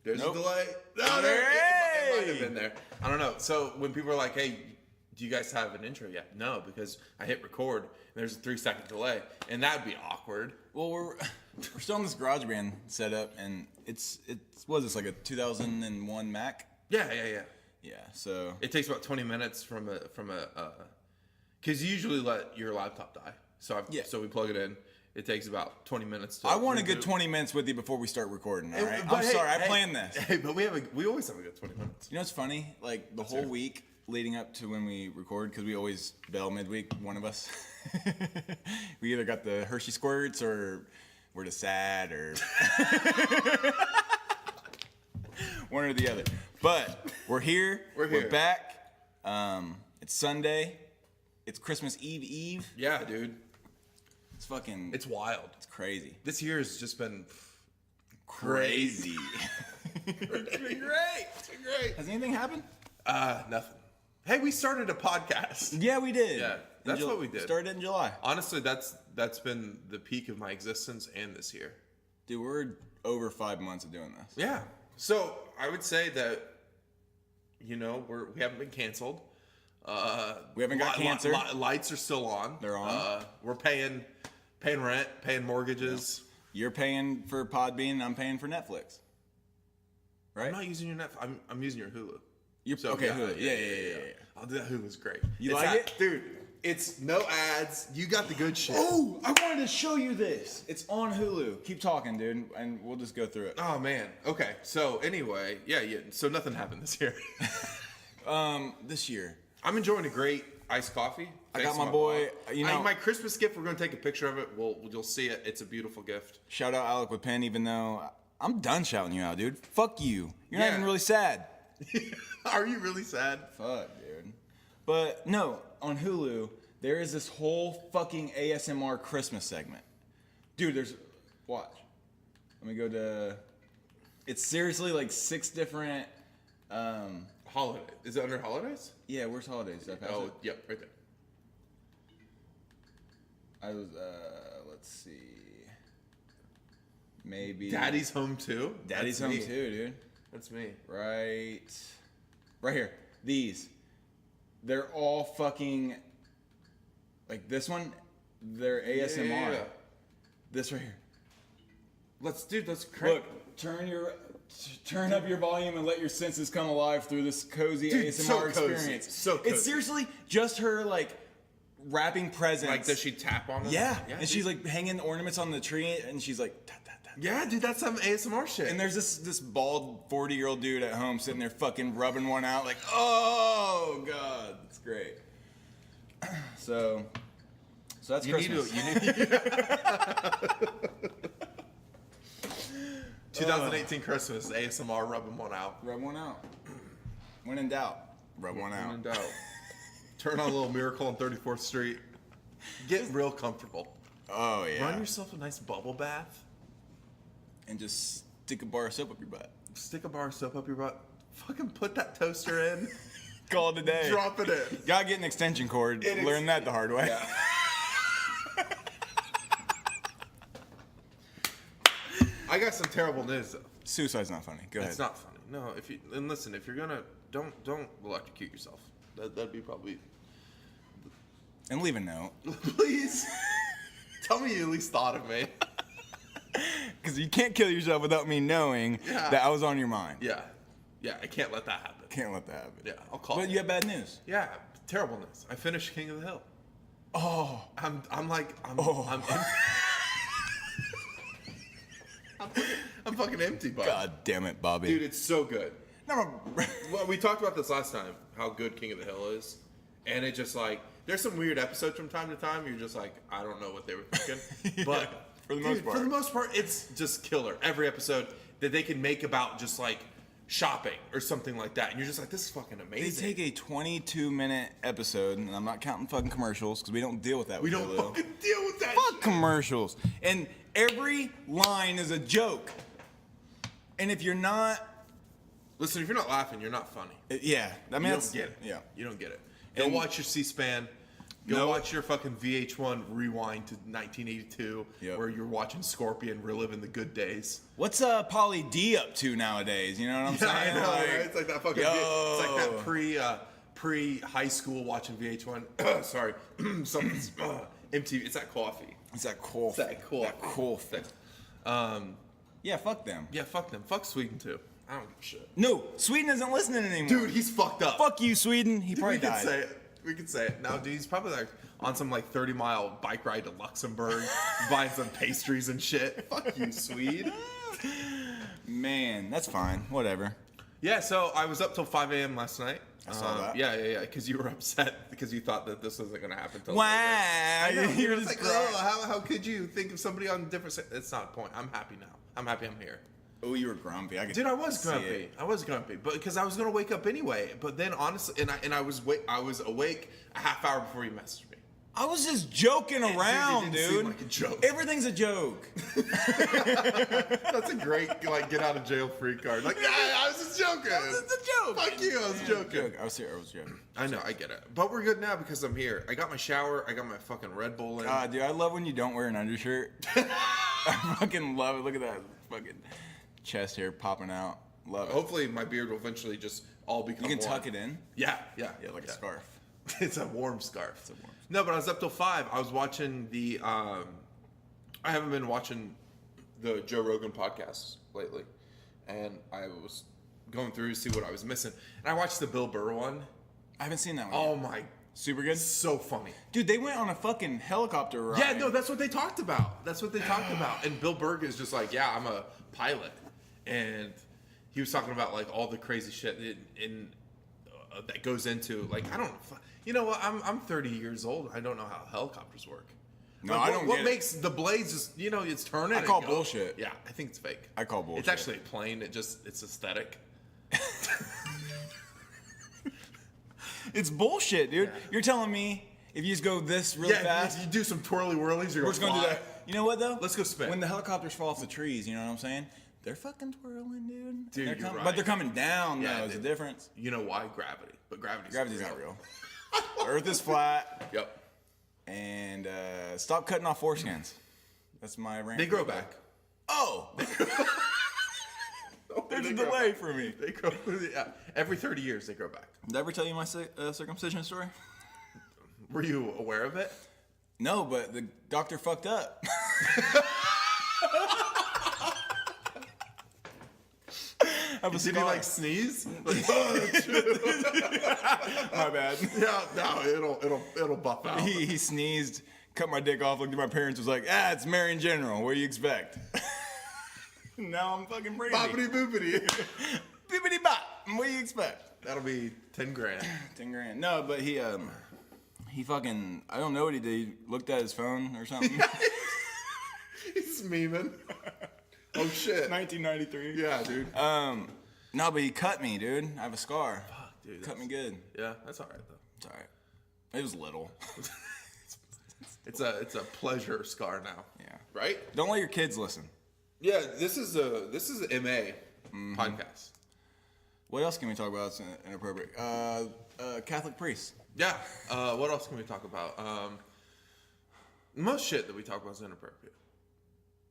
There's a delay. No, it might have been there. I don't know. So when people are like, hey, do you guys have an intro yet? No, because I hit record and there's a 3-second delay, and that'd be awkward. Well, we're still in this GarageBand setup, and it's what is this, like a 2001 Mac? Yeah. Yeah, so it takes about 20 minutes from a because you usually let your laptop die. So so we plug it in. It takes about 20 minutes to I want a good 20 minutes with you before we start recording, all right? I'm sorry, I planned this. Hey, but we always have a good 20 minutes. You know what's funny? Like, the whole week leading up to when we record, because we always bail midweek, one of us. We either got the Hershey Squirts or we're just sad or one or the other. But we're here. We're back. It's Sunday. It's Christmas Eve. Yeah, dude. It's wild. It's crazy. This year has just been crazy. It's been great. Has anything happened? Nothing. Hey, we started a podcast. Yeah, we did. Yeah, that's what we did. Started in July. Honestly, that's been the peak of my existence and this year. Dude, we're over 5 months of doing this. Yeah. So I would say that, we haven't been canceled. We haven't got cancer. Lights are still on. They're on. We're paying rent, paying mortgages. Yeah. You're paying for Podbean, and I'm paying for Netflix. Right? I'm not using your Netflix. I'm using your Hulu. Hulu. Yeah. I'll do that. Hulu's great. You like it? Dude, it's no ads. You got the good shit. Oh, I wanted to show you this. It's on Hulu. Keep talking, dude, and we'll just go through it. Oh, man. Okay. So, anyway, yeah. So, nothing happened this year. This year. I'm enjoying a great iced coffee. I got my boy, my Christmas gift, we're going to take a picture of it. You'll see it. It's a beautiful gift. Shout out Alec with Penn, even though I'm done shouting you out, dude. Fuck you. You're not even really sad. Are you really sad? Fuck, dude. But no, on Hulu, there is this whole fucking ASMR Christmas segment. Dude, watch. Let me go to, it's seriously like 6 different, Holiday. Is it under holidays? Yeah, where's holidays? Did I pass it? Yep, right there. Let's see. Maybe. Daddy's Home Too? Daddy's Home Too, dude. That's me. Right here. These. They're all fucking, like this one, they're ASMR. Yeah. This right here. Let's Look, turn up your volume and let your senses come alive through this cozy ASMR experience. So cozy. It's seriously just her like wrapping presents. Like, does she tap on them? Yeah. And she's like hanging ornaments on the tree, and she's like tap, tap, tap. Yeah, dude, that's some ASMR shit. And there's this bald 40-year-old dude at home sitting there fucking rubbing one out like, oh god, it's great. So that's Christmas. 2018 Christmas, ASMR rubbing one out. Rub one out. When in doubt, rub one out. When in doubt. Turn on a little Miracle on 34th Street. Get real comfortable. Oh, yeah. Run yourself a nice bubble bath. And just stick a bar of soap up your butt. Stick a bar of soap up your butt. Fucking put that toaster in. Call it a day. Drop it in. Gotta get an extension cord. Learn that the hard way. Yeah. I got some terrible news though. Suicide's not funny. Go ahead. It's not funny. No, if you're gonna don't electrocute yourself. That'd be probably. And leave a note. Please. Tell me you at least thought of me. Because you can't kill yourself without me knowing that I was on your mind. Yeah, I can't let that happen. Yeah, I'll call. But you have bad news. Yeah, terrible news. I finished King of the Hill. Oh. I'm fucking empty, bud. God damn it, Bobby. Dude, it's so good. No. Well, we talked about this last time, how good King of the Hill is. And it just like, there's some weird episodes from time to time. You're just like, I don't know what they were thinking. But for the most part, it's just killer. Every episode that they can make about just like shopping or something like that. And you're just like, this is fucking amazing. They take a 22-minute episode, and I'm not counting fucking commercials because we don't deal with that. We don't fucking deal with that. Fuck commercials. And every line is a joke. And if you're not... Listen, if you're not laughing, you're not funny. Yeah. I mean, you don't get it. Yeah. You don't get it. Go watch your C-SPAN. Go watch your fucking VH1 rewind to 1982, where you're watching Scorpion reliving the good days. What's Pauly D up to nowadays? You know what I'm saying? I know, right? It's like that fucking. It's like that pre high school watching VH1. Sorry, something's MTV. It's that coffee. It's that coffee. It's that coffee. That coffee. Yeah, fuck them. Yeah, fuck them. Fuck Sweden too. I don't give a shit. No, Sweden isn't listening anymore. Dude, he's fucked up. Fuck you, Sweden. He probably died. Say it. We could say it. Now, dude, he's probably like on some like 30-mile bike ride to Luxembourg, buying some pastries and shit. Fuck you, Swede. Man, that's fine. Whatever. Yeah, so I was up till 5 a.m. last night. I saw that. Yeah. Because you were upset because you thought that this wasn't going to happen. Till wow. You're just like, oh, how could you think of somebody on a different side? It's not a point. I'm happy now. I'm happy I'm here. Oh, you were grumpy. Dude, I was grumpy. But because I was gonna wake up anyway. But then honestly, I was awake a half hour before you messaged me. I was just joking around, dude. It didn't seem like a joke. Everything's a joke. That's a great like get out of jail free card. Like, yeah, I was just joking. It's a joke. Fuck you, I was joking. I was joking. I know, I get it. But we're good now because I'm here. I got my shower. I got my fucking Red Bull in. Dude, I love when you don't wear an undershirt. I fucking love it. Look at that fucking chest hair popping out. Love it. Hopefully my beard will eventually just all become You can one. tuck it in? Yeah, like a scarf. It's a warm scarf. No, but I was up till 5. I was watching the I haven't been watching the Joe Rogan podcasts lately. And I was going through to see what I was missing. And I watched the Bill Burr one. I haven't seen that one. Oh my, super good. So funny. Dude, they went on a fucking helicopter ride. Yeah, no, that's what they talked about. And Bill Burr is just like, yeah, I'm a pilot. And he was talking about like all the crazy shit that goes into like, I don't know. You know what? I'm 30 years old. I don't know how helicopters work. No, like, I don't What get makes the blades just, it's turning? I call bullshit. Yeah, I think it's fake. I call bullshit. It's actually a plane. It's aesthetic. It's bullshit, dude. Yeah. You're telling me if you just go this really fast, you do some twirly whirlies, you're just gonna do that. You know what though? Let's go spin. When the helicopters fall off the trees, you know what I'm saying? They're fucking twirling, dude. Dude, you're right. But they're coming down though. There's a difference. You know why? Gravity. But gravity's not real. Earth is flat. Yep. And stop cutting off foreskins. That's my rant. They grow back. Oh. There's a delay for me. They grow. Yeah. Every 30 years they grow back. Did I ever tell you my circumcision story? Were you aware of it? No, but the doctor fucked up. Did he like sneeze? Like, my bad. Yeah, no, it'll buff out. He sneezed, cut my dick off, looked at my parents, was like, it's Marion General. What do you expect? Now I'm fucking Brady. Boppity boopity. Bippity bop. What do you expect? That'll be 10 grand. 10 grand. No, but he fucking, I don't know what he did. He looked at his phone or something. He's memeing. Oh shit. 1993. Yeah, dude. No, but he cut me, dude. I have a scar. Fuck, dude. Cut me good. Yeah, that's alright though. It's alright. It was little. It's a pleasure scar now. Yeah. Right? Don't let your kids listen. Yeah, this is a MA podcast. What else can we talk about that's inappropriate? Catholic priests. Yeah. What else can we talk about? Most shit that we talk about is inappropriate.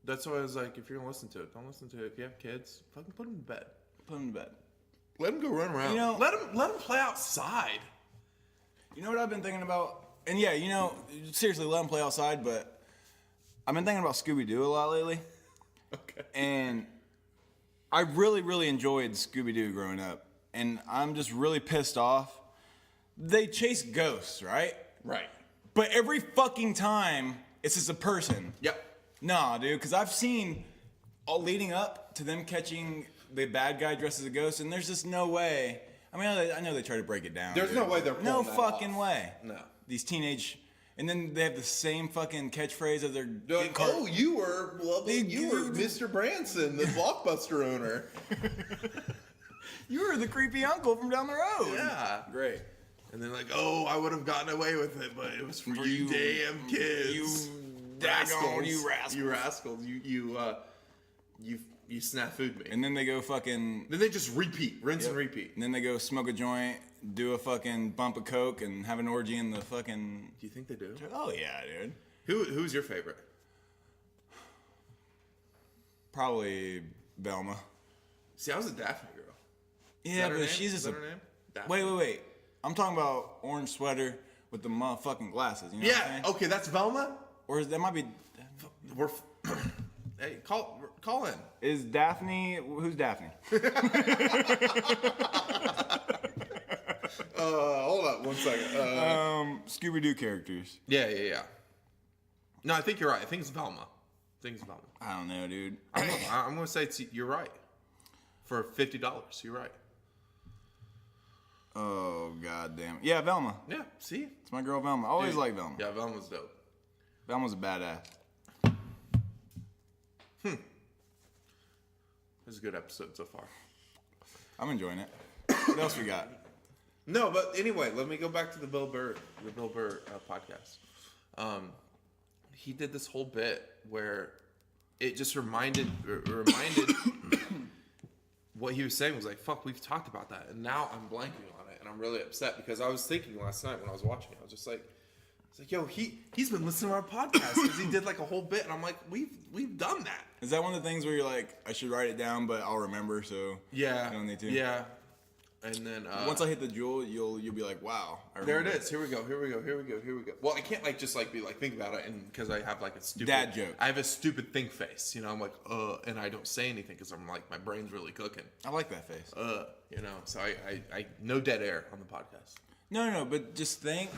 That's why I was like, if you're gonna listen to it, don't listen to it. If you have kids, fucking put them to bed. Put them to bed. Let them go run around. Let them play outside. You know what I've been thinking about? And yeah, seriously, let them play outside. But I've been thinking about Scooby-Doo a lot lately. Okay. And I really, really enjoyed Scooby-Doo growing up. And I'm just really pissed off. They chase ghosts, right? Right. But every fucking time, it's just a person. Yep. Nah, dude, because I've seen all leading up to them catching the bad guy dressed as a ghost, and there's just no way. I mean, I know they try to break it down. There's no way they're pulling no that fucking off. way. No. These teenage, and then they have the same fucking catchphrase as their. Like, you were Mr. Branson, the Blockbuster owner. You were the creepy uncle from down the road. Yeah. Great. And then like, I would have gotten away with it, but it was for you damn kids. You rascals. You rascals. You rascals. You snafu'd me. And then they go fucking. Then they just repeat, rinse and repeat. And then they go smoke a joint, do a fucking bump of coke and have an orgy in the fucking. Do you think they do? Oh yeah, dude. Who's your favorite? Probably Velma. See, I was a Daphne girl. Yeah, but she's just Is that her name? Wait. I'm talking about orange sweater with the motherfucking glasses. You know what I'm saying? Okay, that's Velma. Or that might be. We're. Hey, call in. Is Daphne? Who's Daphne? Hold up 1 second. Scooby-Doo characters. Yeah. No, I think you're right. I think it's Velma. I don't know, dude. I'm gonna say you're right. For $50, you're right. Oh god damn. Yeah, Velma. Yeah. See, It's my girl Velma. I always like Velma. Yeah, Velma's dope. Velma's a badass. This is a good episode so far. I'm enjoying it. What else we got? No, but anyway, let me go back to the Bill Burr podcast. He did this whole bit where it just reminded what he was saying was like, fuck, we've talked about that, and now I'm blanking on it, and I'm really upset because I was thinking last night when I was watching it, I was just like, it's like, yo, he's been listening to our podcast because he did like a whole bit, and I'm like, we've done that. Is that one of the things where you're like, I should write it down, but I'll remember, so Yeah, I don't need to? Yeah, and then Once I hit the jewel, you'll be like, wow. there it is. Here we go. Well, I can't like just like be like think about it, and because I have like a stupid dad joke. I have a stupid think face. You know, I'm like and I don't say anything because I'm like my brain's really cooking. I like that face. You know, so I no dead air on the podcast. No, but just think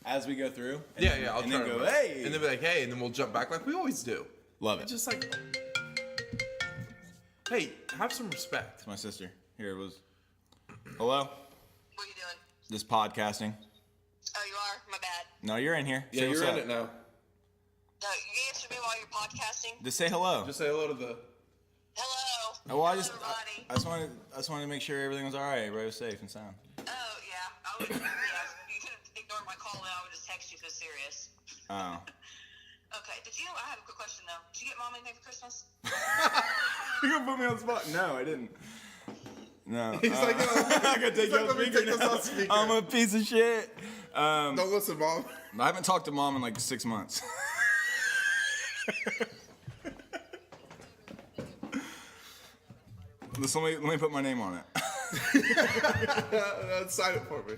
as we go through. Yeah, I'll and try then to go, remember. hey, and then be like, hey, and then we'll jump back like we always do. Love it. It's just like, hey, have some respect. It's my sister. Here it was. Hello. What are you doing? Just podcasting. Oh, you are? My bad. No, you're in here. Yeah, Say what's you're in up. it now. No, you answer me while you're podcasting. Just say hello. Just say hello to the. Hello. Oh, well, Hello, everybody. I just wanted to make sure everything was all right. Everybody was safe and sound. Oh, yeah. I would, yeah. You could ignore my call and I would just text you if it's serious. Oh. Okay. I have a quick question, though. Did you get Mom anything for Christmas? You're gonna put me on the spot? No, I didn't. No. He's like, I gotta take you like, off let me speaker take this now. off speaker. I'm a piece of shit. Don't listen, Mom. I haven't talked to Mom in like 6 months. Let me put my name on it. Sign it for me.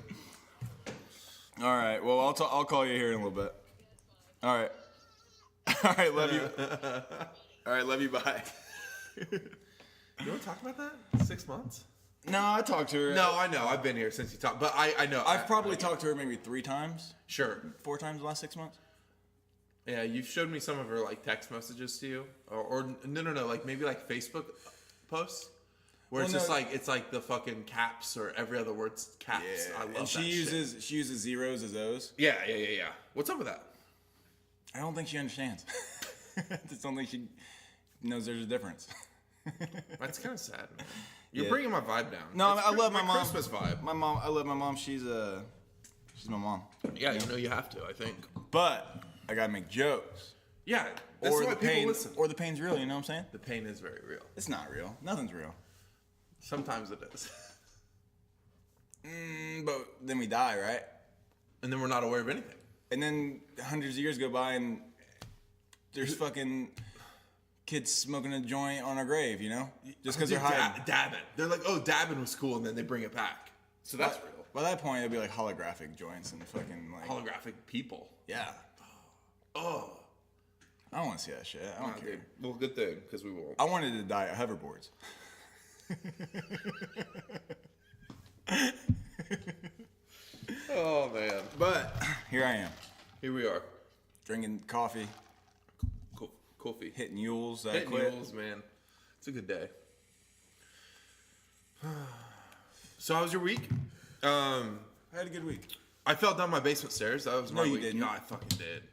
All right. Well, I'll call you here in a little bit. All right. All right. Love you. All right. Love you. Bye. You want to talk about that? 6 months? No, I talked to her. No, I know. I've been here since you talked, but I know. I've probably talked to her maybe 3 times, Sure. 4 times in the last 6 months. Yeah, you've showed me some of her like text messages to you, or no, like maybe like Facebook posts where it's just like it's like the fucking caps or every other word's caps. Yeah, I love and that shit. she uses zeros as O's. Yeah. What's up with that? I don't think she understands. I just don't think she knows there's a difference. That's kind of sad, man. You're Yeah. bringing my vibe down. No, It's I love my mom. Christmas vibe. My mom, I love my mom. She's my mom. Yeah, you know you have to. I think. But I gotta make jokes. Yeah, that's why the people pain, listen. or the pain's real. You know what I'm saying? The pain is very real. It's not real. Nothing's real. Sometimes it is. But then we die, right? And then we're not aware of anything. And then hundreds of years go by, and there's fucking kids smoking a joint on our grave. You know, just because they're hiding. Dabbing. They're like, oh, dabbing was cool, and then they bring it back. So that's real. By that point, it'll be like holographic joints and fucking like. Holographic people. Yeah. Oh. I don't want to see that shit. I don't care. Dude. Well, good thing, because we won't. I wanted to die at hoverboards. Oh, man. But here I am, Here we are. drinking coffee, Coffee. hitting mules. Hitting mules, man. It's a good day. So how was your week? I had a good week. I fell down my basement stairs. That was my No, you week. didn't. Yeah, I fucking did.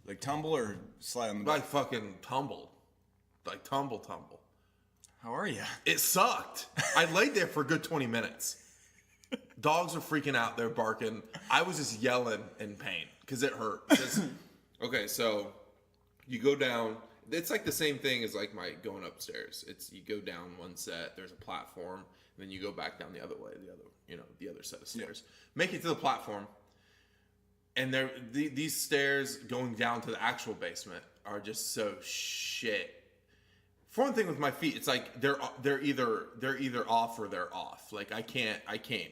Like tumble or slide on the Like back? fucking tumbled. Like tumble. How are you? It sucked. I laid there for a good 20 minutes. Dogs were freaking out. They're barking. I was just yelling in pain because it hurt. Okay, so you go down. it's like the same thing as like my going upstairs. It's you go down one set, there's a platform, and then you go back down the other way, the other set of stairs. Make it to the platform, and these stairs going down to the actual basement are just so shit. For one thing with my feet, it's like they're either off or they're off. Like I can't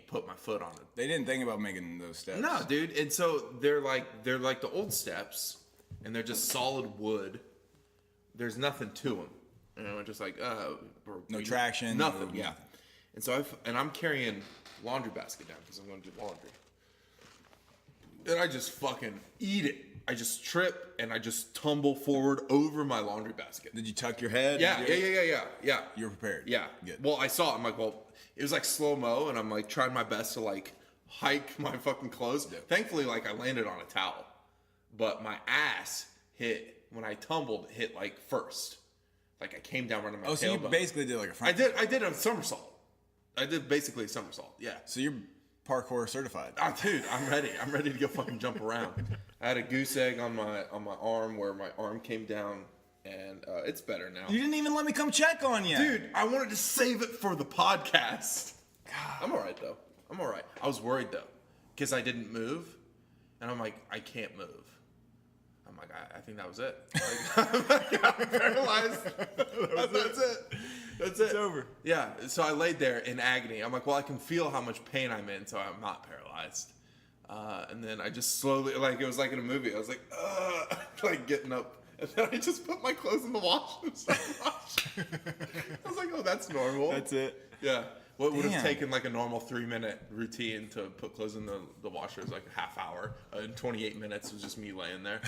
put my foot on it. They didn't think about making those steps. No, dude. And so they're like the old steps, and they're just solid wood. There's nothing to them. Just like no traction, nothing. No, yeah. And so I'm carrying laundry basket down because I'm going to do laundry, and I just fucking eat it. I just trip and I just tumble forward over my laundry basket. Did you tuck your head? Yeah. You were prepared. Yeah. Good. Well, I saw it. I'm like, well, it was like slow mo, and I'm like trying my best to like hike my fucking clothes. Yeah. Thankfully, like I landed on a towel, but my ass hit when I tumbled. It hit like first, like I came down right on my tailbone. Oh, so you basically did like a front. I did a somersault. I did basically a somersault. Yeah. So you're parkour certified. Oh, dude, I'm ready. I'm ready to go fucking jump around. I had a goose egg on my arm where my arm came down, and it's better now. You didn't even let me come check on you. Dude, I wanted to save it for the podcast. God. I'm all right, though. I'm all right. I was worried, though, because I didn't move, and I'm like, I can't move. I'm like, I think that was it. I'm paralyzed. That's it. That's it. It's over. Yeah, so I laid there in agony. I'm like, well, I can feel how much pain I'm in, so I'm not paralyzed. And then I just slowly, like it was like in a movie, I was like, like getting up. And then I just put my clothes in the wash and started washing. I was like, oh, that's normal. That's it. Yeah. What would have taken like a normal 3-minute routine to put clothes in the washer is like a half hour. In 28 minutes was just me laying there.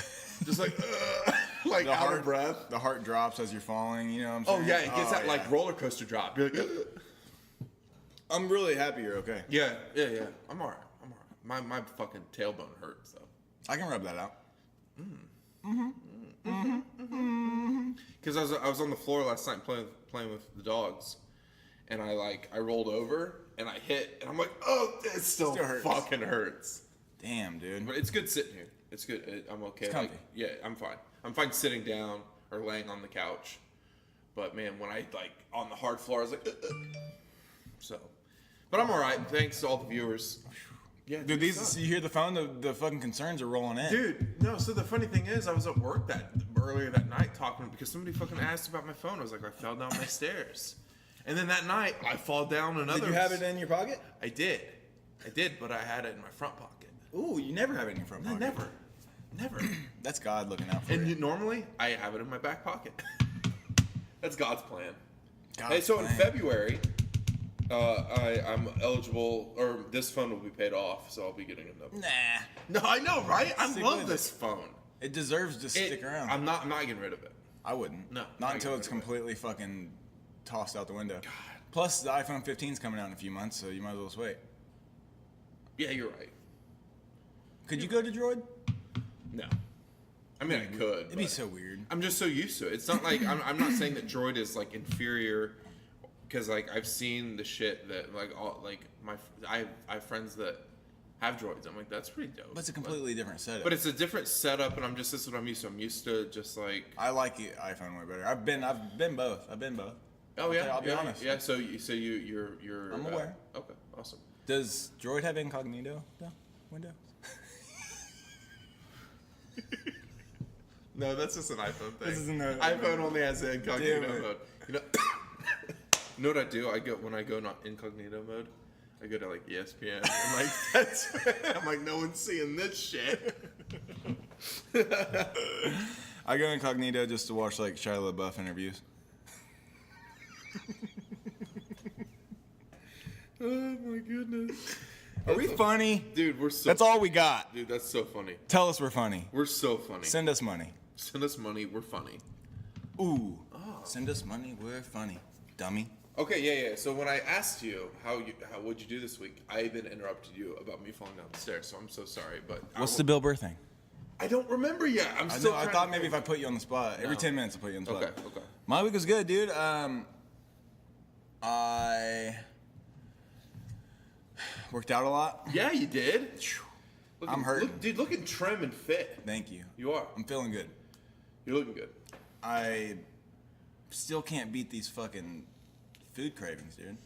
Just like, like out of breath. The heart drops as you're falling, you know what I'm saying? Oh, yeah. It gets that like roller coaster drop. You're like, I'm really happy you're okay. Yeah. I'm all right. My fucking tailbone hurts, though. I can rub that out. Because I was on the floor last night playing with the dogs, and I rolled over and I hit, and I'm like, oh, it still fucking hurts. Damn, dude. But it's good sitting here. It's good. I'm okay. It's comfy. Yeah, I'm fine. I'm fine sitting down or laying on the couch. But man, when I on the hard floor, I was like, so. But I'm all right. Thanks to all the viewers. Yeah, dude, you hear the phone? The fucking concerns are rolling in. Dude, no. So the funny thing is, I was at work earlier that night talking because somebody fucking asked about my phone. I was like, I fell down my stairs, and then that night I fall down another. Did you have it in your pocket? I did, but I had it in my front pocket. Ooh, you never have it in your front pocket. Never. That's God looking out for you. And normally I have it in my back pocket. That's God's plan. In February. I'm eligible, or this phone will be paid off, so I'll be getting another. Nah. No, I know, right? I love this phone. It deserves to stick around. I'm not getting rid of it. I wouldn't. No. Not until it's completely fucking tossed out the window. God. Plus, the iPhone 15 is coming out in a few months, so you might as well just wait. Yeah, you're right. Could you go to Droid? No. I mean, I could. It'd be so weird. I'm just so used to it. It's not like I'm not saying that Droid is like inferior. Because like I've seen the shit that I have friends that have droids. I'm like, that's pretty dope. But it's a completely different setup. But it's a different setup, and this is what I'm used to. I'm used to just like. I like the iPhone way better. I've been both. Oh yeah, I'll be honest. Yeah, so you're. I'm aware. Okay, awesome. Does Droid have incognito window? No, that's just an iPhone thing. This is an iPhone only has the incognito Damn it. mode. You know what I do? When I go not incognito mode, I go to like ESPN. I'm like, no one's seeing this shit. I go incognito just to watch like Shia LaBeouf interviews. Oh my goodness. Are we funny? Dude, we're so. That's all we got. Dude, that's so funny. Tell us we're funny. We're so funny. Send us money. Send us money. We're funny. Ooh. Oh. Send us money. We're funny. Dummy. Okay, yeah. So when I asked you what'd you do this week, I then interrupted you about me falling down the stairs. So I'm so sorry, but what's the Bill Burr thing? I don't remember yet. I thought maybe if I put you on the spot, every 10 minutes I put you on the spot. Okay. My week was good, dude. I worked out a lot. Yeah, you did. I'm hurting. Looking trim and fit. Thank you. You are. I'm feeling good. You're looking good. I still can't beat these fucking food cravings, dude.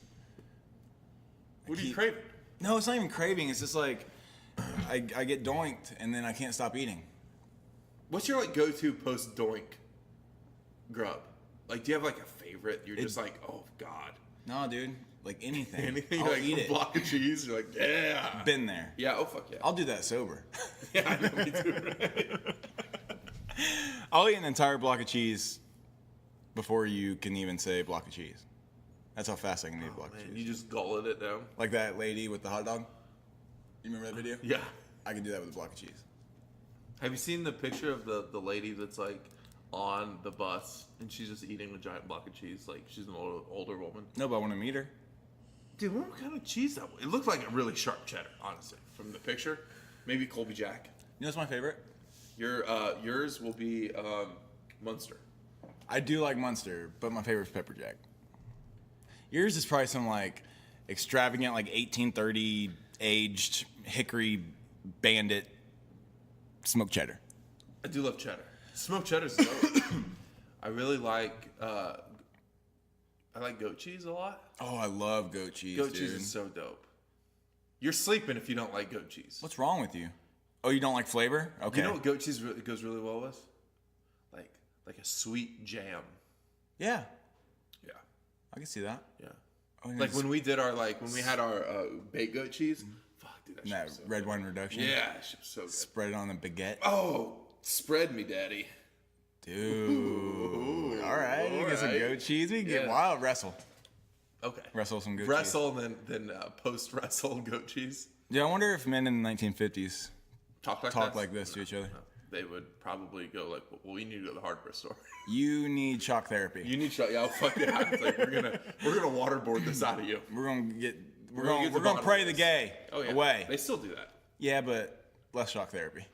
What are you craving? No, it's not even craving. It's just like I get doinked and then I can't stop eating. What's your like go-to post doink grub? Like, do you have like a favorite? You're just like, oh god. No, dude. Like anything. Anything, I'll like eat a it. block of cheese. You're like, yeah. Been there. Yeah. Oh fuck yeah. I'll do that sober. Yeah, I know me too. Right? I'll eat an entire block of cheese before you can even say block of cheese. That's how fast I can eat a block of Man, cheese. you just gullet it down. Like that lady with the hot dog. You remember that video? Yeah. I can do that with a block of cheese. Have you seen the picture of the lady that's like on the bus and she's just eating a giant block of cheese? Like she's an older woman. No, but I want to meet her. Dude, what kind of cheese that was? It looked like a really sharp cheddar, honestly, from the picture. Maybe Colby Jack. You know what's my favorite? Yours will be Munster. I do like Munster, but my favorite is Pepper Jack. Yours is probably some like extravagant, like 1830 aged hickory bandit smoked cheddar. I do love cheddar. Smoked cheddar's dope. I really like I like goat cheese a lot. Oh, I love goat cheese. Goat dude. cheese is so dope. You're sleeping if you don't like goat cheese. What's wrong with you? Oh, you don't like flavor? Okay. You know what goat cheese goes really well with? Like a sweet jam. Yeah, Yeah. I can see that. Yeah. Oh, and Like it's- when we did our when we had our baked goat cheese. Fuck, dude, that shit that was so red good. wine reduction. Yeah, that shit was so good. Spread it on a baguette. Oh, spread me, daddy. Dude. All right. You get some alright. goat cheese. We can get Yeah. wild. Wrestle. Okay. Wrestle some goat cheese. Wrestle and then post wrestle goat cheese. Yeah, I wonder if men in the 1950s Talk like talk that? like this to each other. No. They would probably go like, well, we need to go to the hardware store. You need shock therapy. You need to, yeah, fuck yeah. It's like, we're gonna waterboard this out of you. We're gonna get. We're gonna gonna. get to We're the gonna bottom pray of the this. gay Oh yeah, away. They still do that. Yeah, but less shock therapy.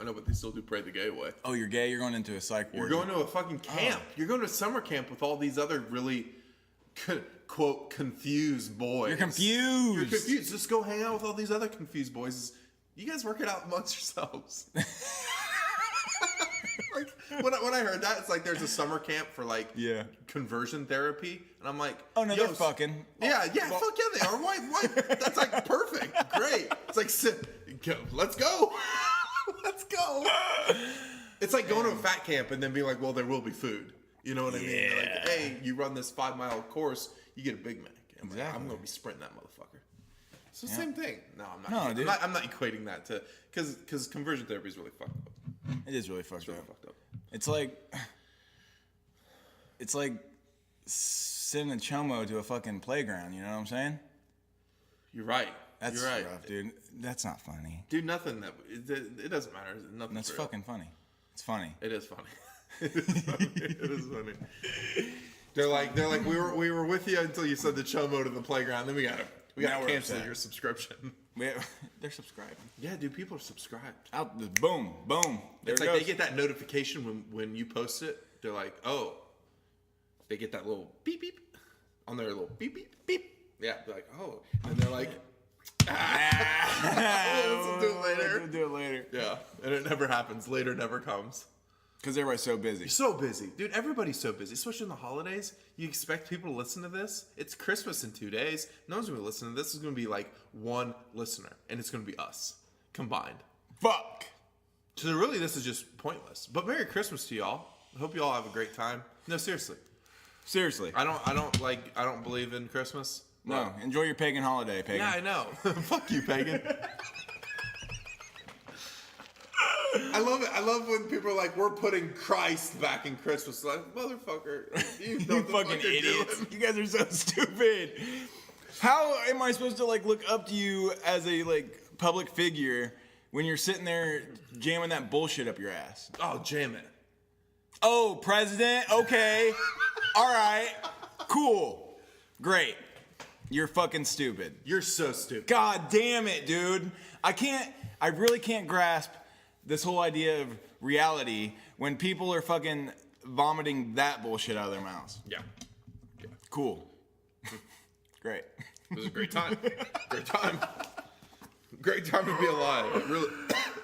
I know, but they still do pray the gay away. Oh, you're gay. You're going into a psych You're ward. going to a fucking camp. You're going to summer camp with all these other really, quote, confused boys. You're confused. You're confused. Just go hang out with all these other confused boys. You guys work it out amongst yourselves. Like when I heard that, it's like there's a summer camp for like Yeah. conversion therapy, and I'm like, Oh no, yo, they're fucking. Yeah, fuck yeah, they are. Why? That's like perfect, great. It's like, let's go, let's go. It's like going to a fat camp and then being like, well, there will be food. You know what I mean? They're like, Yeah. hey, you run this 5-mile course, you get a Big Mac. I'm like, Exactly. I'm gonna be sprinting that motherfucker. It's the same thing. No, I'm not. No, dude. I'm not equating that to because conversion therapy is really fucked up. It is really fucked It's really up. fucked up. It's like sending a chomo to a fucking playground. You know what I'm saying? You're right. That's You're right, rough, dude. That's not funny. Dude. Nothing that it doesn't matter. Nothing. That's fucking funny. It's funny. It is funny. It is funny. It is funny. They're like we were with you until you said the chomo to the playground. Then we Now got we're to cancel upset. your subscription. They're subscribing. Yeah, dude, people are subscribed. Out, boom, boom. There It's it like goes. they get that notification when you post it. They're like, oh, they get that little beep beep on their little beep beep beep. Yeah, they're like, oh, and they're like, let's do it later. We'll do it later. Yeah, and it never happens. Later never comes. Because everybody's so busy. So busy, dude. Everybody's so busy, especially in the holidays. You expect people to listen to this? It's Christmas in 2 days. No one's gonna listen to this. It's gonna be like one listener, and it's gonna be us combined. Fuck. So really, this is just pointless. But Merry Christmas to y'all. I hope y'all have a great time. No, seriously. Seriously. I don't believe in Christmas. No, enjoy your pagan holiday, pagan. Yeah, I know. Fuck you, pagan. I love it. I love when people are like, "We're putting Christ back in Christmas." Like, motherfucker, you know You what the fucking fuck you're idiots. doing. You guys are so stupid. How am I supposed to like look up to you as a like public figure when you're sitting there jamming that bullshit up your ass? Oh, jam it. Oh, president? Okay. All right. Cool. Great. You're fucking stupid. You're so stupid. God damn it, dude. I really can't grasp this whole idea of reality when people are fucking vomiting that bullshit out of their mouths. Yeah. Cool. Great. It was a great time. Great time. Great time to be alive.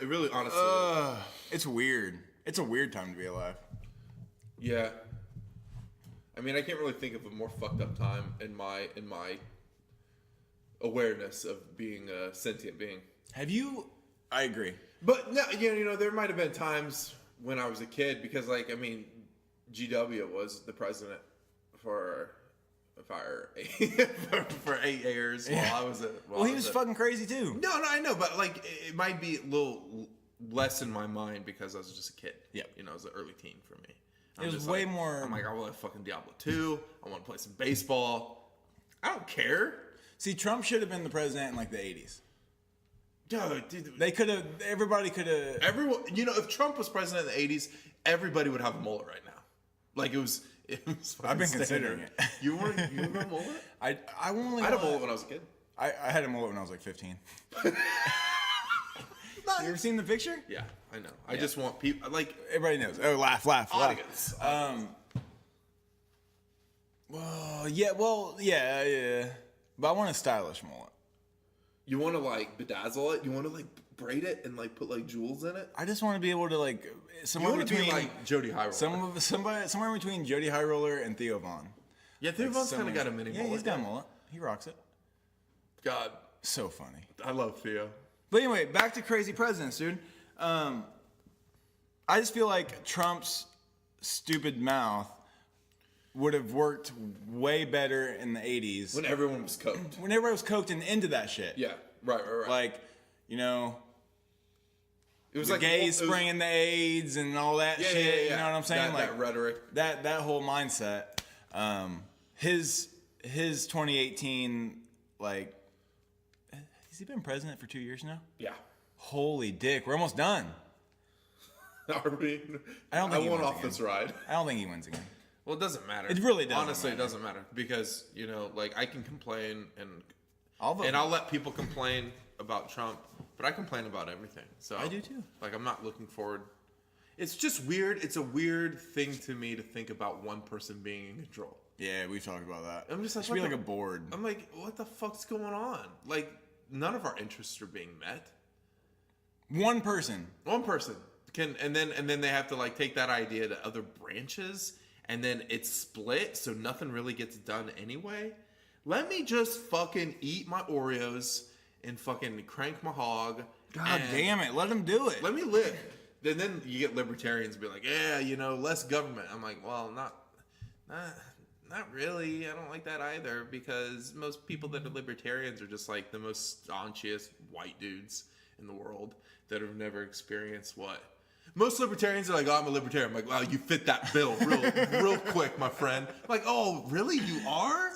It really honestly. It's weird. It's a weird time to be alive. Yeah. I mean, I can't really think of a more fucked up time in my awareness of being a sentient being. Have you? I agree. But no, you know, there might have been times when I was a kid because, like, I mean, GW was the president for for 8 years while I was at. Well, he was fucking crazy too. No, I know, but like, it might be a little less in my mind because I was just a kid. Yeah, you know, I was an early teen for me. It was way more. I'm like, I want to fucking Diablo 2. I want to play some baseball. I don't care. See, Trump should have been the president in like the 80s. Yo, dude, they could have. Everybody could have. Everyone, you know, if Trump was president in the 80s, everybody would have a mullet right now. Like it was I've been considering it. You were a mullet? I only. I had a mullet when I was a kid. I had a mullet when I was like 15. You ever seen the picture? Yeah, I know. I just want people like everybody knows. Oh, laugh. Audience. Well, yeah. But I want a stylish mullet. You want to like bedazzle it? You want to like braid it and like put like jewels in it? I just want to be able to like somewhere you want between to be like Jody High Roller. Somewhere between Jody High Roller and Theo Von. Yeah, Theo Von's kind of got a mini mullet. Yeah, he's got a mullet. He rocks it. God, so funny. I love Theo. But anyway, back to crazy presidents, dude. I just feel like Trump's stupid mouth would have worked way better in the 80s. When everyone was coked. When everybody was coked and into that shit. Yeah, right. Like, you know, it was the like gays spraying the AIDS and all that shit. Yeah. You know what I'm saying? That rhetoric. That whole mindset. His 2018, like, has he been president for 2 years now? Yeah. Holy dick, we're almost done. Are we? I don't think I want off this ride. I don't think he wins again. Well, it doesn't matter. It really doesn't. Honestly, matter. It doesn't matter because you know, like I can complain and I'll let people complain about Trump, but I complain about everything. So I do too. Like I'm not looking forward. It's just weird. It's a weird thing to me to think about one person being in control. Yeah, we've talked about that. I'm just like, it should be like a board. I'm like, what the fuck's going on? Like, none of our interests are being met. One person can, and then they have to like take that idea to other branches, and then it's split, so nothing really gets done anyway. Let me just fucking eat my Oreos and fucking crank my hog. God damn it, let them do it. Let me live. Then you get libertarians be like, yeah, you know, less government. I'm like, well, not really. I don't like that either because most people that are libertarians are just like the most staunchest white dudes in the world that have never experienced what. Most libertarians are like, oh, I'm a libertarian. I'm like, wow, you fit that bill real quick, my friend. I'm like, oh, really? You are?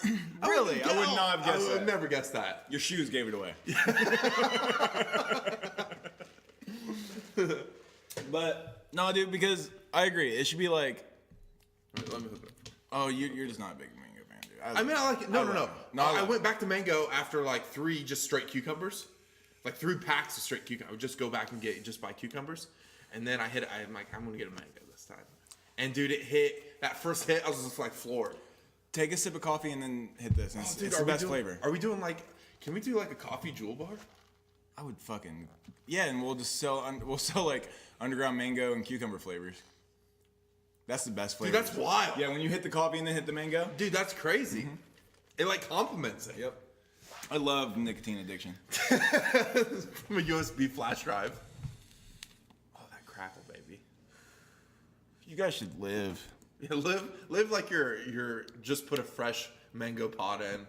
Really? I would not have guessed that. I would never guess that. Your shoes gave it away. But, no, dude, because I agree. It should be like... Let me hook it up. Oh, you're just not a big mango fan, dude. I mean, I like it. No. I went went back to mango after like 3 just straight cucumbers. Like 3 packs of straight cucumbers. I would just go back and just buy cucumbers. And then I'm like, I'm going to get a mango this time. And dude, it hit. That first hit, I was just like floored. Take a sip of coffee and then hit this. It's the best flavor. Are we doing like, can we do like a coffee jewel bar? I would fucking, yeah, and we'll sell like underground mango and cucumber flavors. That's the best flavor. Dude, that's wild. Yeah, when you hit the coffee and then hit the mango. Dude, that's crazy. Mm-hmm. It like complements it. Yep. I love nicotine addiction. From a USB flash drive. Oh, that crackle, baby. You guys should live. Yeah, live like you're just put a fresh mango pod in,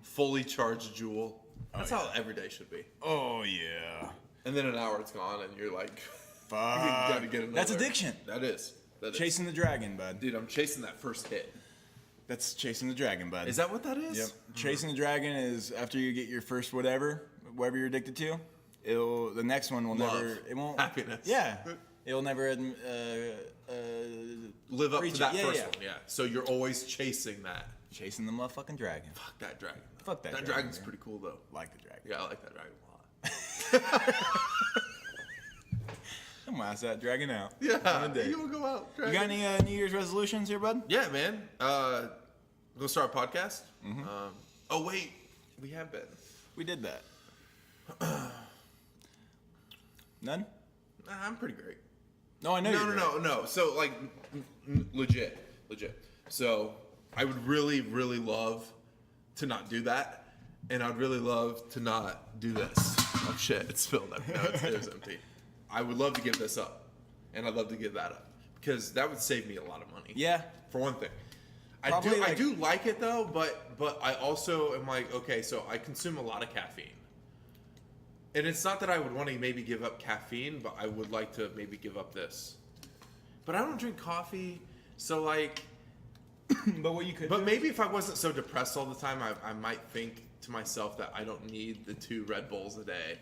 fully charged jewel. That's how every day should be. Oh yeah. And then an hour it's gone, and you're like, fuck. You gotta get another. That's addiction. That is. Chasing the dragon, bud. Dude, I'm chasing that first hit. That's chasing the dragon, bud. Is that what that is? Yep. Chasing the dragon is after you get your first whatever you're addicted to. The next one will never. It won't. Happiness. Yeah. It'll never live up to that first one. Yeah. So you're always chasing that. Chasing the motherfucking dragon. Fuck that dragon. Fuck that dragon. That dragon's pretty cool though. Like the dragon. Yeah, I like that dragon a lot. I'm gonna ask that dragon out. Yeah. You will go out. Dragon. You got any New Year's resolutions here, bud? Yeah, man. We'll start a podcast. Mm-hmm. Oh wait, we have been. We did that. None? Nah, I'm pretty great. No, I know. No. So like, legit. So I would really, really love to not do that, and I'd really love to not do this. Oh shit! It's spilled. No, it was empty. I would love to give this up, and I'd love to give that up because that would save me a lot of money. Yeah. For one thing. Probably I do like it though, but I also am like, okay, so I consume a lot of caffeine. And it's not that I would want to maybe give up caffeine, but I would like to maybe give up this. But I don't drink coffee, so like... But what you could But do maybe if I wasn't so depressed all the time, I might think to myself that I don't need the 2 Red Bulls a day.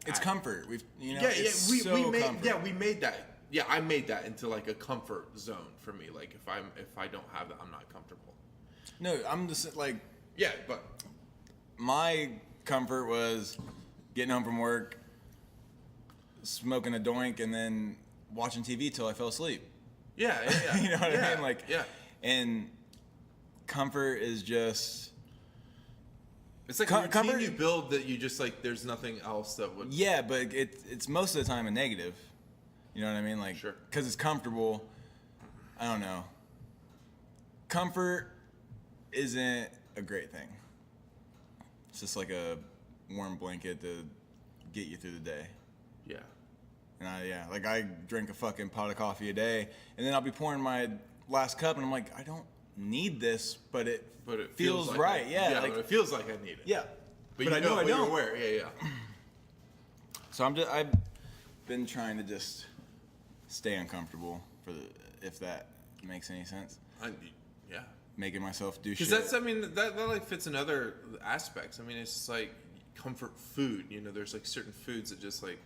It's comfort. We made Comfort. Yeah, we made that. Yeah, I made that into like a comfort zone for me. Like if I don't have that, I'm not comfortable. No, I'm just like... Yeah, but... My comfort was getting home from work, smoking a doink, and then watching TV till I fell asleep. Yeah. You know what I mean? Like, yeah. And comfort is just... It's like a routine you build that you just like, there's nothing else that would... Yeah, but it's most of the time a negative. You know what I mean? Like, sure. Because it's comfortable. I don't know. Comfort isn't a great thing. It's just like a warm blanket to get you through the day. Yeah. And I drink a fucking pot of coffee a day, and then I'll be pouring my last cup, and I'm like, I don't need this, but it feels like right. Yeah, like, it feels like I need it. Yeah. But I know I don't. You're aware. Yeah. So I've been trying to just stay uncomfortable if that makes any sense. Yeah. Making myself do shit. Because that like fits in other aspects. I mean, it's just like comfort food. You know, there's like certain foods that just like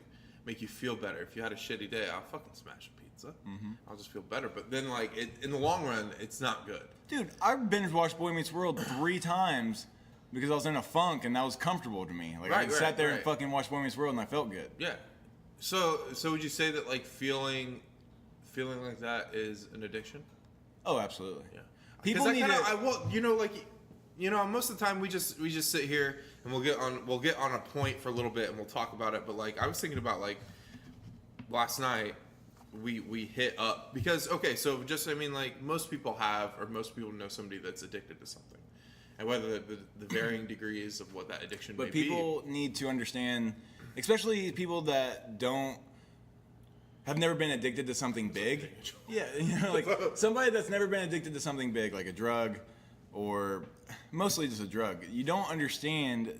make you feel better. If you had a shitty day, I'll fucking smash a pizza. Mm-hmm. I'll just feel better. But then like in the long run, it's not good. Dude, I binge watched Boy Meets World 3 times because I was in a funk and that was comfortable to me. Like I sat there and fucking watched Boy Meets World and I felt good. Yeah. So would you say that like feeling like that is an addiction? Oh, absolutely. Yeah. People need most of the time we just sit here and we'll get on a point for a little bit and we'll talk about it. But like I was thinking about like last night we hit up because like most people know somebody that's addicted to something, and whether the varying degrees of what that addiction may be. But people need to understand, especially people that have never been addicted to something big. Yeah, like somebody that's never been addicted to something big, like a drug, or mostly just a drug. You don't understand.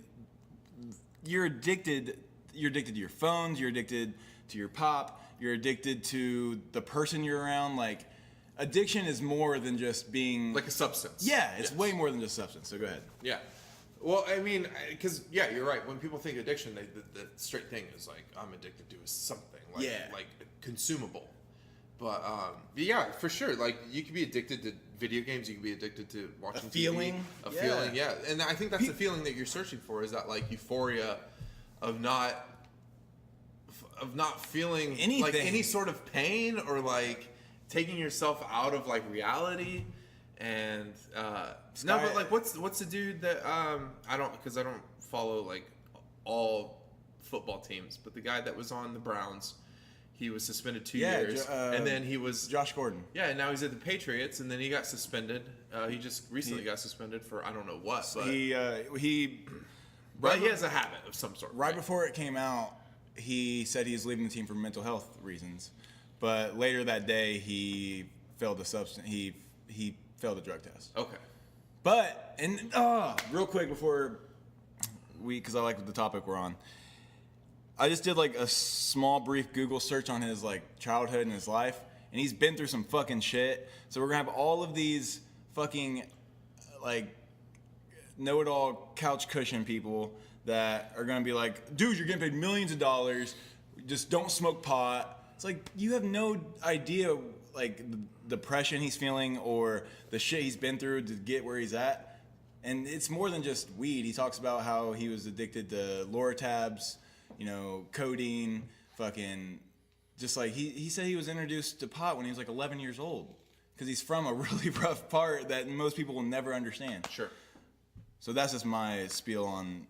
You're addicted to your phones. You're addicted to your pop. You're addicted to the person you're around. Like, addiction is more than just being like a substance. Yeah, it's way more than just substance. So go ahead. Yeah. Well, I mean, because you're right. When people think addiction, the straight thing is like I'm addicted to something. Like, like consumable. But yeah, for sure. Like you could be addicted to video games. You could be addicted to watching feeling. TV, feeling. Yeah, and I think that's the feeling that you're searching for. Is that like euphoria of not feeling anything, like any sort of pain or like taking yourself out of like reality. And no, but like what's the dude that I don't follow like all football teams, but the guy that was on the Browns, he was suspended 2 years, and then he was Josh Gordon. Yeah, and now he's at the Patriots, and then he got suspended. He just recently got suspended for I don't know what. But he has a habit of some sort. Right before it came out, he said he was leaving the team for mental health reasons, but later that day he failed a substance. He failed a drug test. Okay. But real quick before because I like the topic we're on. I just did like a small brief Google search on his like childhood and his life, and he's been through some fucking shit. So we're gonna have all of these fucking like know-it-all couch cushion people that are gonna be like, dude, you're getting paid millions of dollars, just don't smoke pot. It's like you have no idea like the depression he's feeling or the shit he's been through to get where he's at. And it's more than just weed. He talks about how he was addicted to Lortabs, codeine, fucking, just like he said he was introduced to pot when he was like 11 years old because he's from a really rough part that most people will never understand. Sure. So that's just my spiel on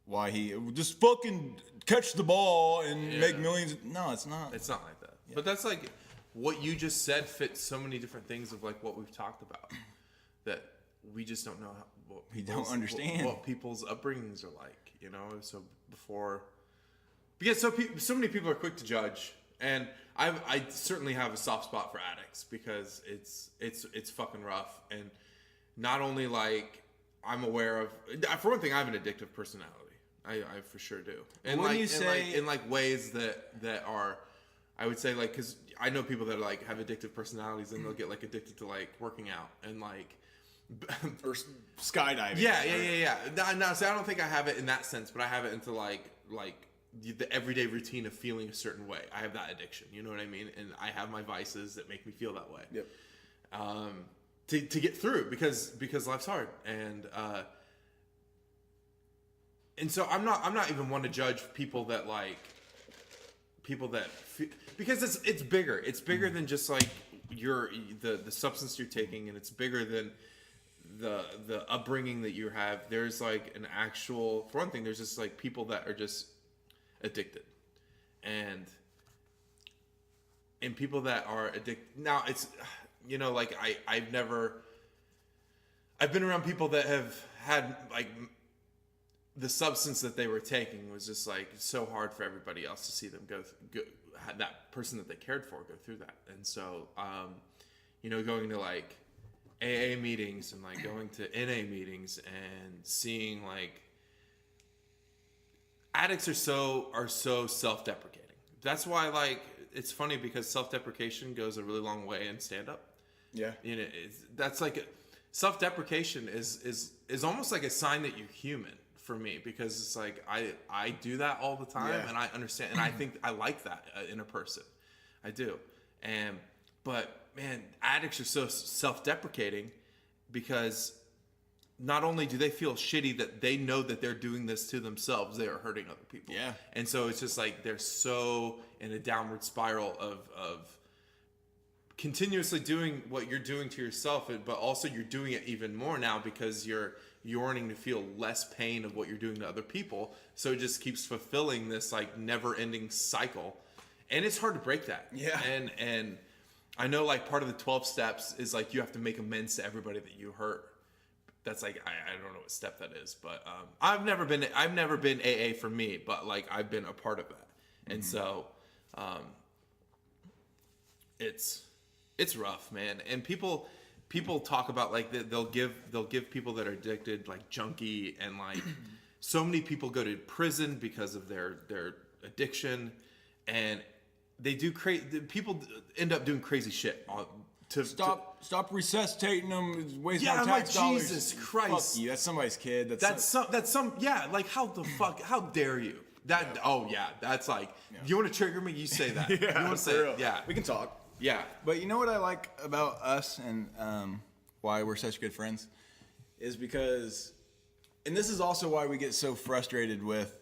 why he just fucking catch the ball and make millions. No, it's not. It's not like that. But that's like what you just said fits so many different things of like what we've talked about that we just don't know we don't understand what people's upbringings are like, you know. So because so many people are quick to judge, and I certainly have a soft spot for addicts because it's fucking rough. And not only like I'm aware of, for one thing, I have an addictive personality. I for sure do. And When like you say in like ways that are, I would say, like, because I know people that like have addictive personalities and they'll get like addicted to like working out and like or skydiving. Yeah. No, so I don't think I have it in that sense, but I have it into like the everyday routine of feeling a certain way. I have that addiction, you know what I mean? And I have my vices that make me feel that way. Yep. To get through because life's hard, and so I'm not even one to judge people that because it's bigger. It's bigger than just like the substance you're taking, and it's bigger than the upbringing that you have. There's like an actual, for one thing, there's just like people that are just addicted, and people that are addicted. Now it's, you know, like I've been around people that have had like the substance that they were taking was just like so hard for everybody else to see them go that person that they cared for go through that. And so you know, going to like AA meetings and like going to NA meetings and seeing like addicts are so self-deprecating. That's why like it's funny because self-deprecation goes a really long way in stand-up. Yeah. You know, that's like self-deprecation is almost like a sign that you're human for me, because it's like I do that all the time. Yeah. And I understand, and I think I like that in a person. I do. But man, addicts are so self-deprecating because not only do they feel shitty that they know that they're doing this to themselves, they are hurting other people. Yeah. And so it's just like they're so in a downward spiral of continuously doing what you're doing to yourself, but also you're doing it even more now because you're yearning to feel less pain of what you're doing to other people. So it just keeps fulfilling this like never-ending cycle, and it's hard to break that. Yeah. And I know like part of the 12 steps is like you have to make amends to everybody that you hurt. That's like I don't know what step that is, but I've never been AA for me, but like I've been a part of that, and so it's rough, man. And people talk about like they'll give people that are addicted like junkie, and like so many people go to prison because of their addiction, and they do people end up doing crazy shit to stop resuscitating them, wasting Yeah, our I'm tax like, dollars. Jesus Christ. Fuck you. That's somebody's kid. That's some yeah, like how the fuck, how dare you? That oh yeah, that's like you want to trigger me, you say that. Yeah, you want to say real. yeah. We can talk. Yeah. But you know what I like about us and why we're such good friends is because, and this is also why we get so frustrated with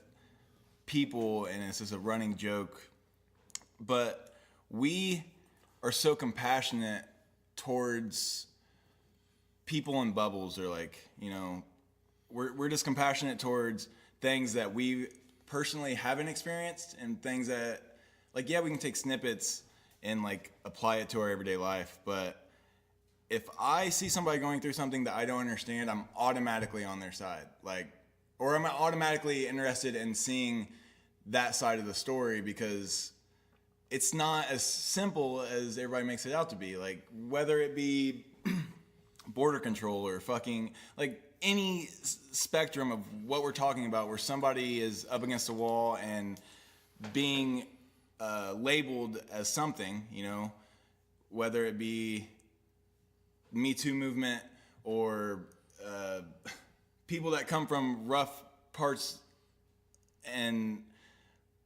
people, and it's just a running joke, but we are so compassionate towards people in bubbles, or like, you know, we're just compassionate towards things that we personally haven't experienced, and things that, like, yeah, we can take snippets and like apply it to our everyday life, but if I see somebody going through something that I don't understand, I'm automatically on their side, like, or I'm automatically interested in seeing that side of the story, because it's not as simple as everybody makes it out to be. Like, whether it be border control or fucking, like, any spectrum of what we're talking about, where somebody is up against a wall and being labeled as something, you know, whether it be Me Too movement or people that come from rough parts and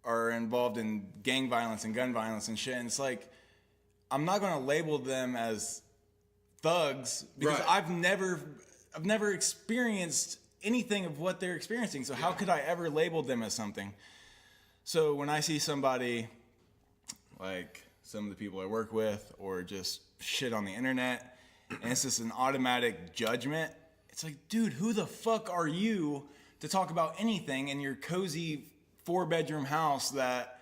are involved in gang violence and gun violence and shit. And it's like, I'm not going to label them as thugs because Right. I've never experienced anything of what they're experiencing. So how could I ever label them as something? So when I see somebody like some of the people I work with, or just shit on the internet, and it's just an automatic judgment, it's like, dude, who the fuck are you to talk about anything in your cozy 4-bedroom house that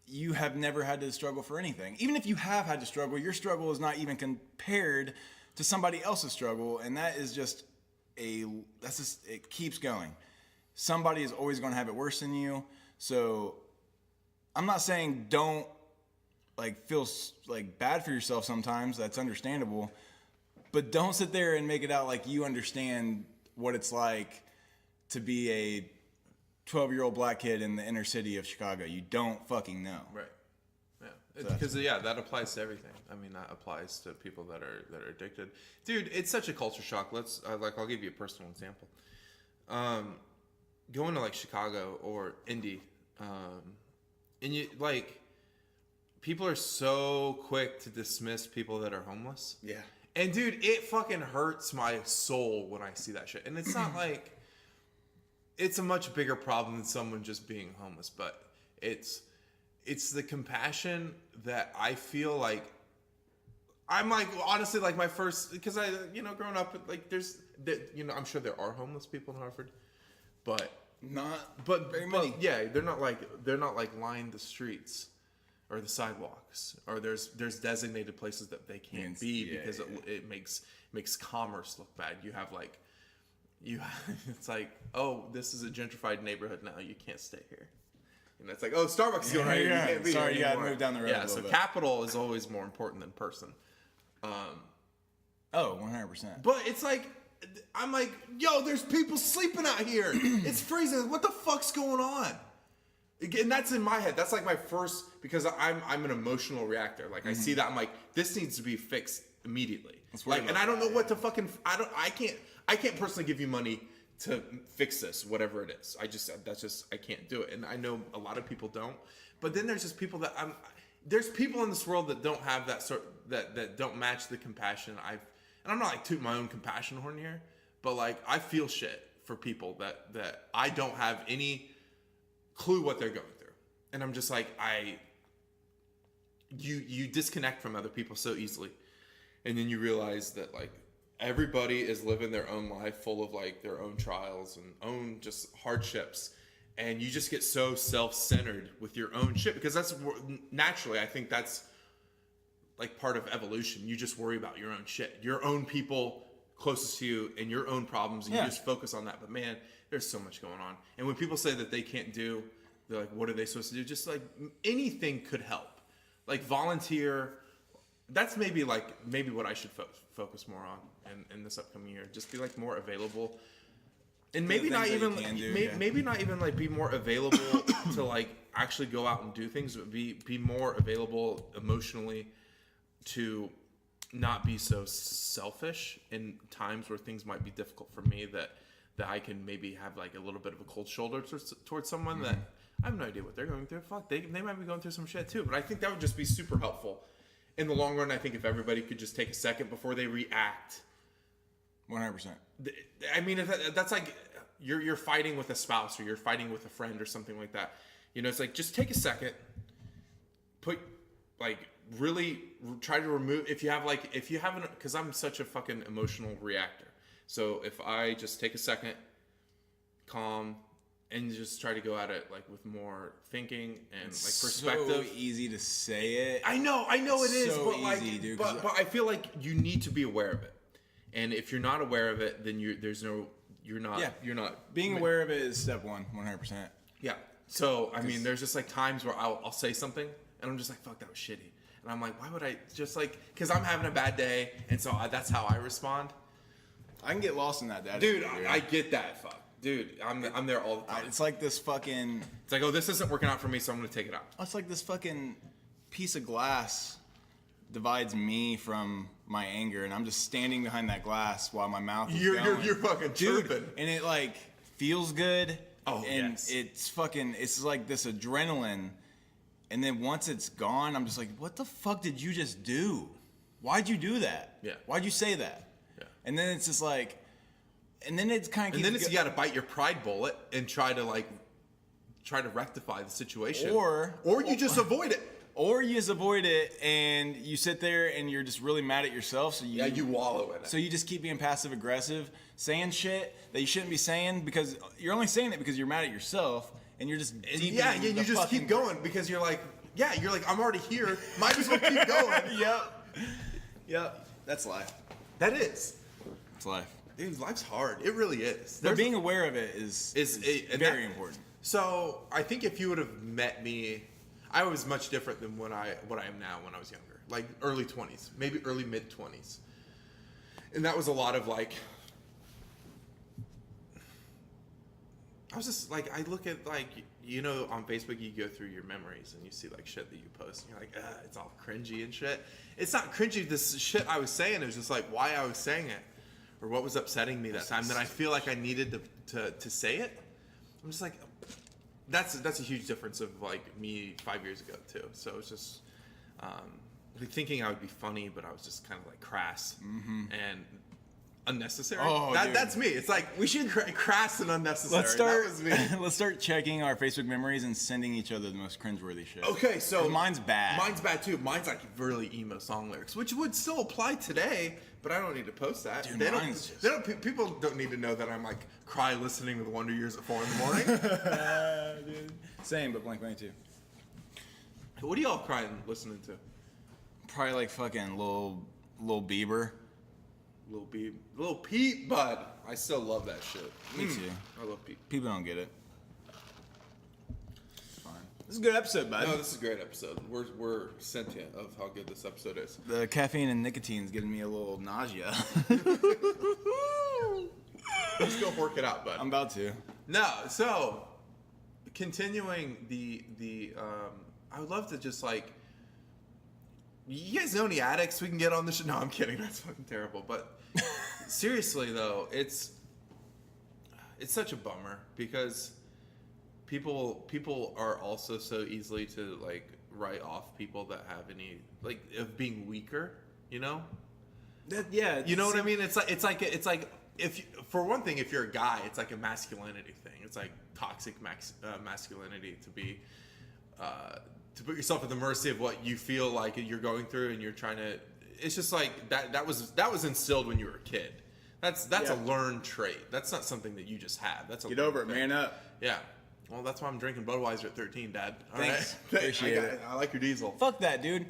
you have never had to struggle for anything. Even if you have had to struggle, your struggle is not even compared to somebody else's struggle, and that is just it keeps going. Somebody is always going to have it worse than you. So I'm not saying don't like feel like bad for yourself sometimes. That's understandable. But don't sit there and make it out like you understand what it's like to be a 12-year-old black kid in the inner city of Chicago. You don't fucking know. Right. Yeah. Because that applies to everything. I mean, that applies to people that are addicted. Dude, it's such a culture shock. I'll give you a personal example. Going to like Chicago or Indy, and you like people are so quick to dismiss people that are homeless. Yeah. And dude, it fucking hurts my soul when I see that shit. And it's not like it's a much bigger problem than someone just being homeless, but it's the compassion that I feel like I'm like honestly like my first, because I growing up like I'm sure there are homeless people in Hartford, but very many. Yeah, they're not like lined the streets or the sidewalks, or there's designated places that they can't be because it makes commerce look bad. You have like it's like, oh, this is a gentrified neighborhood now, you can't stay here. And it's like, oh, Starbucks is going right here. You can't be Sorry, here you gotta anymore. move down the road. Yeah, so capital is always more important than person. 100%. But it's like, I'm like, yo, there's people sleeping out here. It's freezing. What the fuck's going on? And that's in my head. That's like my first, because I'm an emotional reactor. Like I see that, I'm like, this needs to be fixed immediately. Like, and I don't know what to fucking, I can't personally give you money to fix this, whatever it is. I can't do it. And I know a lot of people don't. But then there's just people that there's people in this world that don't have that don't match the compassion and I'm not like tooting my own compassion horn here, but like I feel shit for people that I don't have any clue what they're going through. And I'm just like, you disconnect from other people so easily. And then you realize that like everybody is living their own life full of like their own trials and own just hardships. And you just get so self-centered with your own shit, because that's naturally, I think that's like part of evolution. You just worry about your own shit, your own people closest to you and your own problems. And you just focus on that. But man, there's so much going on. And when people say that they can't do, they're like, what are they supposed to do? Just like anything could help. Like volunteer. That's maybe what I should focus more on in this upcoming year. Just be like more available. And maybe not even maybe not even like be more available to like actually go out and do things, but be more available emotionally to not be so selfish in times where things might be difficult for me, that I can maybe have like a little bit of a cold shoulder towards someone that I have no idea what they're going through. Fuck, they might be going through some shit too. But I think that would just be super helpful in the long run. I think if everybody could just take a second before they react. 100%. I mean, if that's like you're fighting with a spouse or you're fighting with a friend or something like that. You know, it's like just take a second, really try to remove if you haven't, because I'm such a fucking emotional reactor. So if I just take a second, calm, and just try to go at it like with more thinking and like perspective. So easy to say it. I know it is, so but like, easy, dude, but I feel like you need to be aware of it. And if you're not aware of it, then you're not. Being aware of it is step one, 100%. Yeah. So, I mean, there's just like times where I'll say something and I'm just like, fuck, that was shitty. And I'm like, why would I just like, because I'm having a bad day. And so that's how I respond. I can get lost in that, Dad. Dude, I get that. Fuck. Dude, I'm there all the time. It's like this fucking... It's like, oh, this isn't working out for me, so I'm going to take it out. It's like this fucking piece of glass divides me from my anger, and I'm just standing behind that glass while my mouth is going. You're fucking chirping. And it like feels good. Oh, and yes. It's like this adrenaline. And then once it's gone, I'm just like, what the fuck did you just do? Why'd you do that? Yeah. Why'd you say that? Yeah. And then it's just like, and then it's kind of. And then you got to bite your pride bullet and try to rectify the situation. Or you just avoid it. Or you just avoid it and you sit there and you're just really mad at yourself. So you wallow in it. So you just keep being passive aggressive, saying shit that you shouldn't be saying because you're only saying it because you're mad at yourself and you're just deep you just keep going because you're like, yeah, you're like, I'm already here. Might as well keep going. Yep. That's life. That is. It's life. Dude, life's hard. It really is. But being aware of it is very important. So I think if you would have met me, I was much different than what I am now when I was younger. Like early 20s, maybe early mid 20s. And that was a lot of like, I was just like, I look at like, you know, on Facebook you go through your memories and you see like shit that you post and you're like, it's all cringy and shit. It's not cringy, this shit I was saying, it was just like why I was saying it or what was upsetting me that time that I feel like I needed to say it. I'm just like, that's a huge difference of like me 5 years ago too. So it's just like thinking I would be funny, but I was just kind of like crass and unnecessary. Oh, that's me. It's like we should crass and unnecessary. That was me. Let's start checking our Facebook memories and sending each other the most cringeworthy shit. Okay, so mine's bad. Mine's bad too. Mine's like really emo song lyrics, which would still apply today, but I don't need to post that. Dude, People don't need to know that I'm like cry listening to the Wonder Years at 4 in the morning. Dude. Same, but Blink-182. What are y'all crying listening to? Probably like fucking Lil Bieber. Lil Peep, bud. I still love that shit. Me too. I love Peep. People don't get it. It's fine. This is a good episode, bud. No, this is a great episode. We're sentient of how good this episode is. The caffeine and nicotine is giving me a little nausea. Let's go work it out, bud. I'm about to. No, so continuing the I would love to just like, you guys know any addicts we can get on the show? No, I'm kidding. That's fucking terrible. But seriously though, it's such a bummer because people are also so easily to like write off people that have any like of being weaker, you know? Yeah. You know what I mean? It's like if for one thing, if you're a guy, it's like a masculinity thing. It's like toxic masculinity to be to put yourself at the mercy of what you feel like you're going through, and you're trying to. It's just like that was instilled when you were a kid. That's a learned trait. That's not something that you just have. That's a get over it, man up. Yeah. Well, that's why I'm drinking Budweiser at 13, Dad. All Thanks. right. Appreciate it. I like your diesel. Fuck that, dude.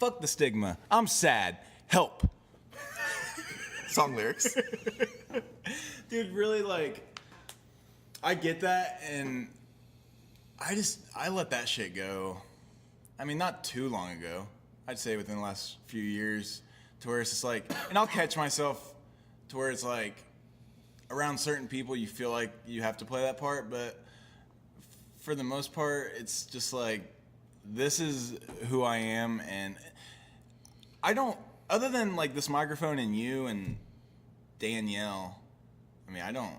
Fuck the stigma. I'm sad. Help. Song lyrics. Dude, really, like, I get that, and I let that shit go. I mean, not too long ago. I'd say within the last few years, to where it's just like, and I'll catch myself to where it's like, around certain people, you feel like you have to play that part, but for the most part, it's just like, this is who I am, and I don't, other than like this microphone and you and Danielle, I mean, I don't,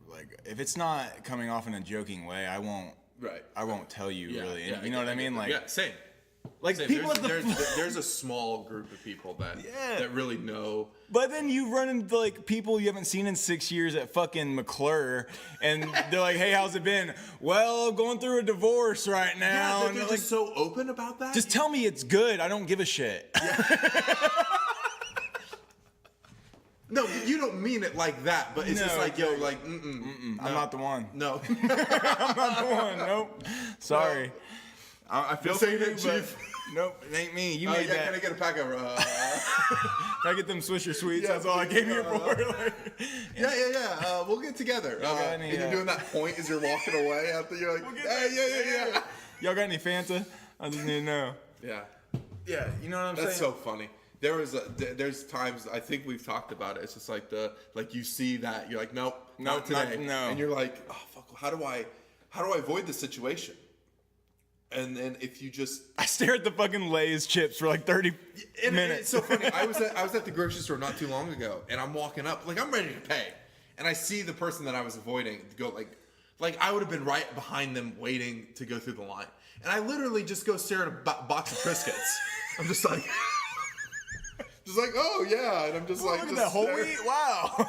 like, if it's not coming off in a joking way, I won't tell you really. Yeah, you know what I mean? Like, yeah, same. Like Same. people there's a small group of people that really know. But then you run into like people you haven't seen in 6 years at fucking McClure, and they're like, "Hey, how's it been?" Well, going through a divorce right now. Yeah, and they're like, just so open about that. just tell me it's good. I don't give a shit. No, you don't mean it like that, but it's just like, yo, like, I'm not the one. No. I'm not the one. Nope. Sorry. I feel for you, but nope, it ain't me. You made that. Can I get a pack of? Can I get them Swisher Sweets? Yeah, That's all I came here for. Yeah. We'll get together. And you're doing that point as you're walking away after you're like, yeah. Y'all got any Fanta? I just need to know. Yeah. Yeah, you know what I'm saying? That's so funny. There's times I think we've talked about it. It's just like you see that you're like, nope, not today. No. And you're like, oh fuck, how do I avoid this situation? And then if you just I stare at the fucking Lay's chips for like 30 minutes. It's so funny. I was at the grocery store not too long ago, and I'm walking up, like I'm ready to pay, and I see the person that I was avoiding go like I would have been right behind them waiting to go through the line, and I literally just go stare at a box of Triscuits. I'm just like. Just like, oh yeah, and I'm just like, look at that whole wheat. Wow.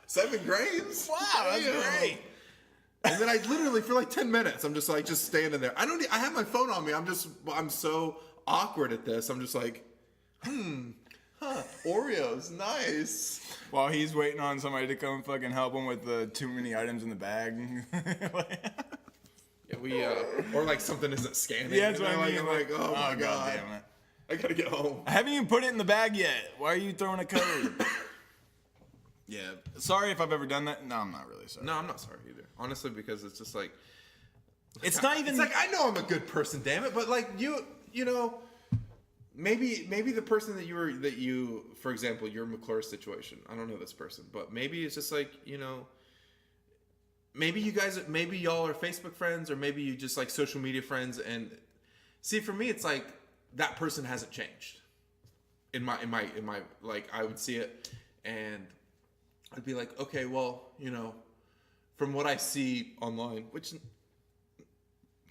7 grains. Wow, that's great. And then I literally for like 10 minutes, I'm just like standing there. I have my phone on me. I'm so awkward at this. I'm just like, Oreos, nice. While he's waiting on somebody to come fucking help him with the too many items in the bag. Yeah, we or like something isn't scanning. Yeah, that's and what I they're mean. like, oh my god, damn it. I gotta get home. I haven't even put it in the bag yet. Why are you throwing a code? Yeah. Sorry if I've ever done that. No, I'm not really sorry. No, I'm not sorry either. Honestly, because it's just like It's not even. it's like I know I'm a good person, damn it, but like you know, maybe the person that you for example, your McClure situation. I don't know this person, but maybe it's just like, you know, maybe y'all are Facebook friends, or maybe you just like social media friends. And see, for me, it's like that person hasn't changed. In my like, I would see it and I'd be like, okay, well, you know, from what I see online, which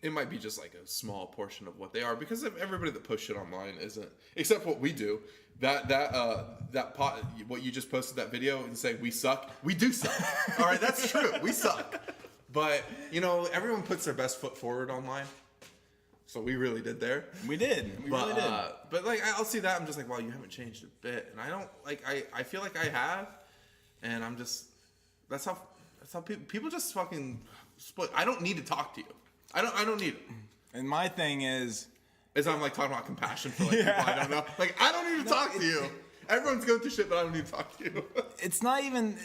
it might be just like a small portion of what they are, because everybody that posts shit online isn't, except what we do. What you just posted, that video, and saying we suck. We do suck. All right, that's true. We suck. But you know, everyone puts their best foot forward online. So we really did there. We did. We really did. But like, I'll see that. I'm just like, wow, you haven't changed a bit, and I don't like. I feel like I have, and I'm just. That's how people just fucking split. I don't need to talk to you. I don't need it. And my thing is I'm like talking about compassion for like people I don't know. Like, I don't need to talk to you. Everyone's going through shit, but I don't need to talk to you. It's not even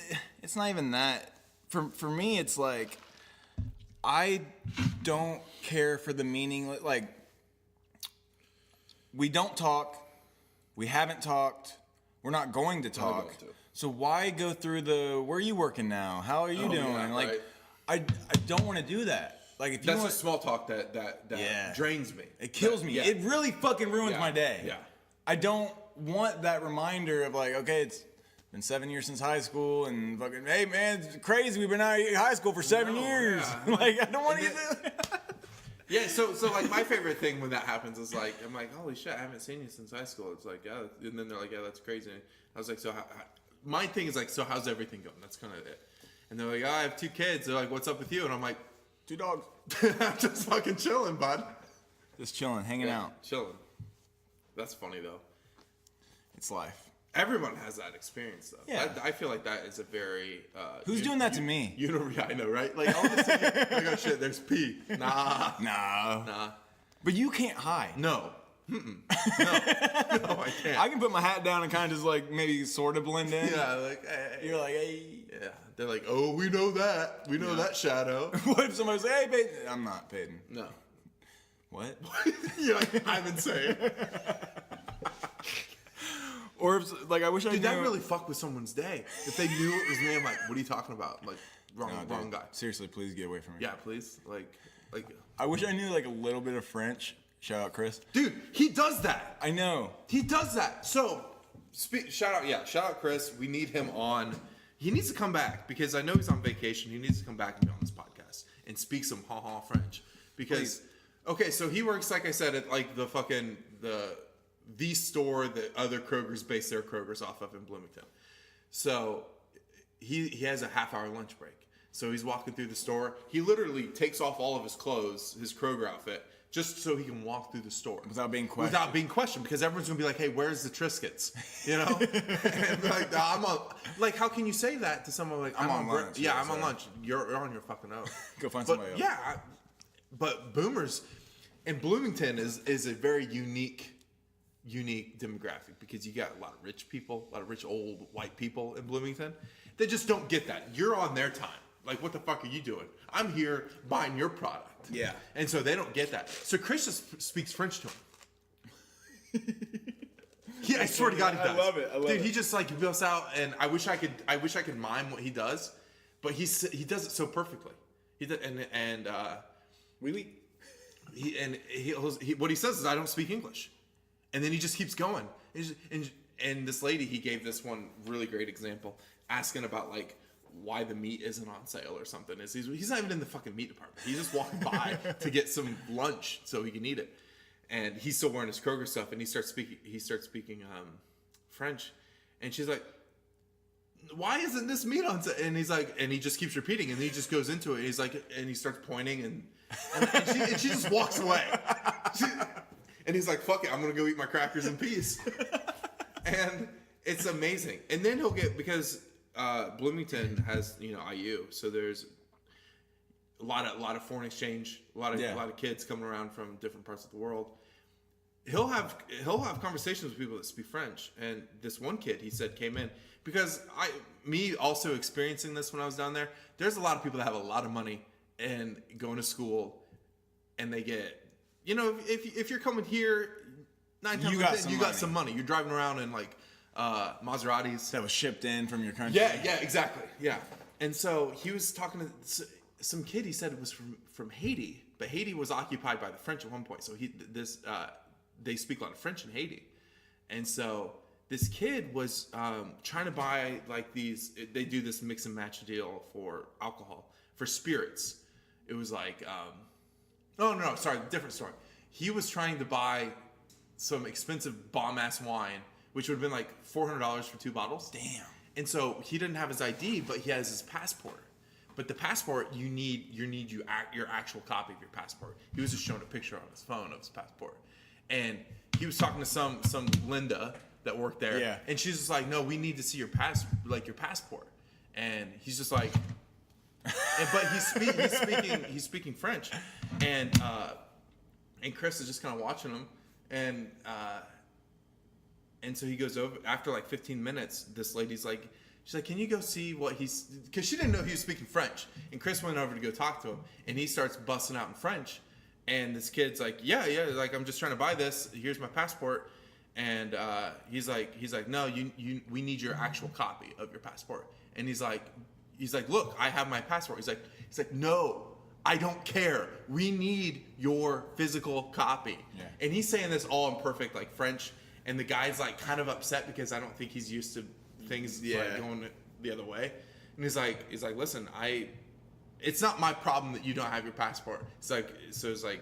that. For me, it's like, I don't care for the meaning. Like, we don't talk. We haven't talked. We're not going to talk. going to. So why go through where are you working now? How are you doing? Yeah, like, right. I don't want to do that. Like, if you That's want the small talk that drains me. It kills me. Yeah. It really fucking ruins Yeah. my day. Yeah. I don't want that reminder of like, okay, it's been 7 years since high school, and fucking, hey man, it's crazy. We've been out of high school for 7 years. Yeah. Like, I don't want to. Yeah, so like my favorite thing when that happens is like, I'm like, holy shit, I haven't seen you since high school. It's like, yeah, and then they're like, yeah, that's crazy. And I was like, so my thing is like, so how's everything going? That's kind of it. And they're like, oh, I have 2 kids. They're like, what's up with you? And I'm like, 2 dogs. I'm just fucking chilling, bud. Just chilling, hanging out. Chilling. That's funny though. It's life. Everyone has that experience though. Yeah. I feel like that is a very Who's doing that to me? I know, right? Like, all of a sudden, like, oh shit, there's pee. Nah. Nah. But you can't hide. No. No, I can't. I can put my hat down and kind of just like maybe sort of blend in. Yeah, like, hey. You're like, hey. Yeah. They're like, oh, we know that. We know that shadow. What if somebody say, hey, Peyton? I'm not Peyton. No. What? You're like, I'm insane. Or if, like, I wish I knew. Dude, that really fuck with someone's day. If they knew it was me, I'm like, what are you talking about? Like, wrong guy. Seriously, please get away from me. Yeah, please. Like. I wish I knew like a little bit of French. Shout out, Chris. Dude, he does that. I know. He does that. So, shout out Chris. We need him on. He needs to come back because I know he's on vacation. He needs to come back and be on this podcast and speak some ha-ha French. Because, okay, so he works, like I said, at like the fucking, the store that other Krogers base their Krogers off of in Bloomington. So, he has a half-hour lunch break. So he's walking through the store. He literally takes off all of his clothes, his Kroger outfit, just so he can walk through the store Without being questioned. Without being questioned, because everyone's gonna be like, "Hey, where's the Triscuits?" You know, and be like, "I'm on." Like, how can you say that to someone like, I'm on lunch. Yeah, Yeah, I'm on sorry. lunch. You're on your fucking own. Go find But somebody else. yeah, but boomers in Bloomington is a very unique demographic because you got a lot of rich people, a lot of rich old white people in Bloomington. They just don't get that. You're on their time. Like, what the fuck are you doing? I'm here buying your product. Yeah. And so they don't get that. So Chris just speaks French to him. Yeah, I swear to God, he does. I love it. Dude, he just like builds out, and I wish I could mime what he does, but he does it so perfectly. He does, and really. What he says is, I don't speak English, and then he just keeps going. And this lady, he gave this one really great example, asking about like why the meat isn't on sale or something. He's not even in the fucking meat department. He's just walking by to get some lunch so he can eat it. And he's still wearing his Kroger stuff, and he starts speaking French, and she's like, why isn't this meat on sale? And he's like, and he just keeps repeating, and he just goes into it. He's like, and he starts pointing, and she just walks away. And he's like, fuck it, I'm gonna go eat my crackers in peace. And it's amazing. And then he'll get, because Bloomington has, IU, so a lot of foreign exchange, a lot of kids coming around from different parts of the world. He'll have conversations with people that speak French, and this one kid, he said, came in because me also experiencing this when I was down there. There's a lot of people that have a lot of money and going to school, and they get, if you're coming here, 9 times out of 10, you got some money. You're driving around in like Maseratis that was shipped in from your country. Yeah, exactly. Yeah, and so he was talking to some kid. He said it was from Haiti, but Haiti was occupied by the French at one point. So they speak a lot of French in Haiti, and so this kid was trying to buy like these. They do this mix and match deal for alcohol, for spirits. It was like, different story. He was trying to buy some expensive bomb ass wine, which would have been like $400 for 2 bottles. Damn. And so he didn't have his ID, but he has his passport. But the passport, you need your actual copy of your passport. He was just showing a picture on his phone of his passport. And he was talking to some Linda that worked there. Yeah. And she's just like, no, we need to see your passport. And he's just like, but he's speaking French. And Chris is just kind of watching him. And so he goes over after like 15 minutes. This lady's like, she's like, can you go see what he's, because she didn't know he was speaking French. And Chris went over to go talk to him, and he starts busting out in French. And this kid's like, yeah, like, I'm just trying to buy this. Here's my passport. And he's like, no, we need your actual copy of your passport. And he's like, look, I have my passport. He's like, no, I don't care. We need your physical copy. Yeah. And he's saying this all in perfect like French. And the guy's like kind of upset because I don't think he's used to things like going the other way. And he's like, listen, it's not my problem that you don't have your passport. It's like,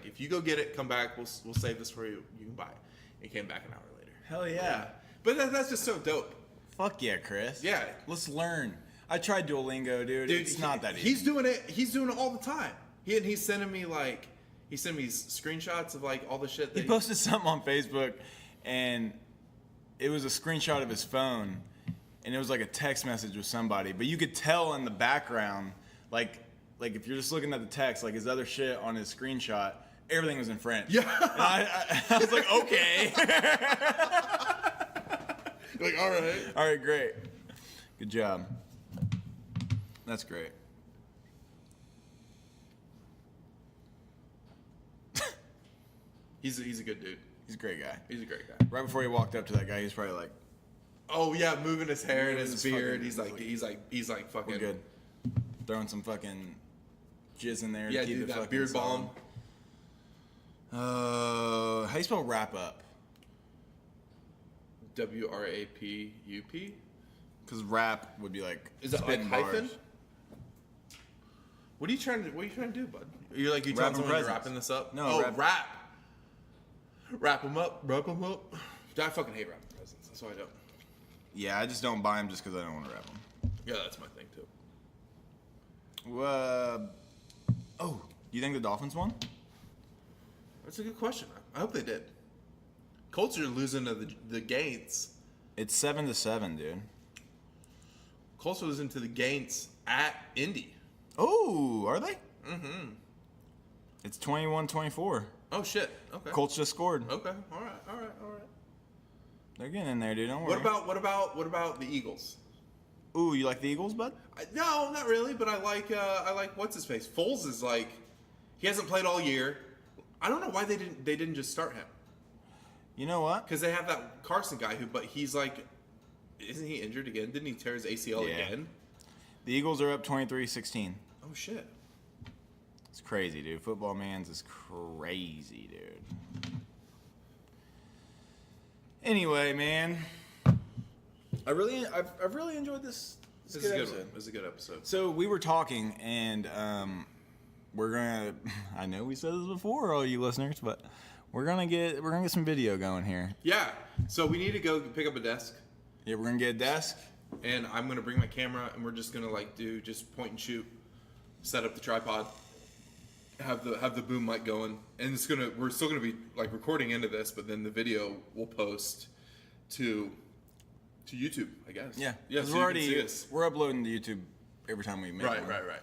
if you go get it, come back, we'll save this for you. You can buy it. He came back an hour later. Hell yeah. But that's just so dope. Fuck yeah, Chris. Yeah. Let's learn. I tried Duolingo, dude. It's not that easy. He's doing it all the time. He's sending me screenshots of like all the shit that he posted something on Facebook, and it was a screenshot of his phone, and it was like a text message with somebody, but you could tell in the background, like if you're just looking at the text, like his other shit on his screenshot, everything was in French. Yeah. And I was like, okay. You're like, all right, great, good job. That's great. He's a good dude. He's a great guy. He's a great guy. Right before he walked up to that guy, he was probably like, oh yeah, moving his hair and his beard. Fucking, He's like fucking we're good. Throwing some fucking jizz in there. Yeah, to keep dude, it that beard solid. balm. How do you spell wrap up? WRAPUP. Because rap would be like, is that like spitting hyphen? bars. What are you trying to do, bud? You're like, you Rapping telling someone you're presents. wrapping this up? No, rap. Wrap them up. I fucking hate wrapping presents. That's why I don't. Yeah, I just don't buy them just because I don't want to wrap them. Yeah, that's my thing too. Oh, you think the Dolphins won? That's a good question. I hope they did. Colts are losing to the Gates. It's 7-7, dude. Colts are losing to the Gates at Indy. Oh, are they? Mm-hmm. It's 21-24. Oh shit. Okay. Colts just scored. Okay. All right. They're getting in there, dude. Don't worry. What about the Eagles? Ooh, you like the Eagles, bud? No, not really. But I like what's his face. Foles is like, he hasn't played all year. I don't know why they didn't just start him. You know what? Because they have that Carson guy but he's like, isn't he injured again? Didn't he tear his ACL again? The Eagles are up 23-16. Oh shit. It's crazy, dude. Football man's is crazy, dude. Anyway, man, I've really enjoyed this. This is a good one. This is a good episode. So we were talking, and we're gonna. I know we said this before, all you listeners, but we're gonna get some video going here. Yeah. So we need to go pick up a desk. Yeah, we're gonna get a desk, and I'm gonna bring my camera, and we're just gonna do just point and shoot, set up the tripod, have the boom mic going, and we're still gonna be like recording into this, but then the video will post to YouTube, I guess. Yeah. Yeah. So we're uploading to YouTube every time we make one. Right.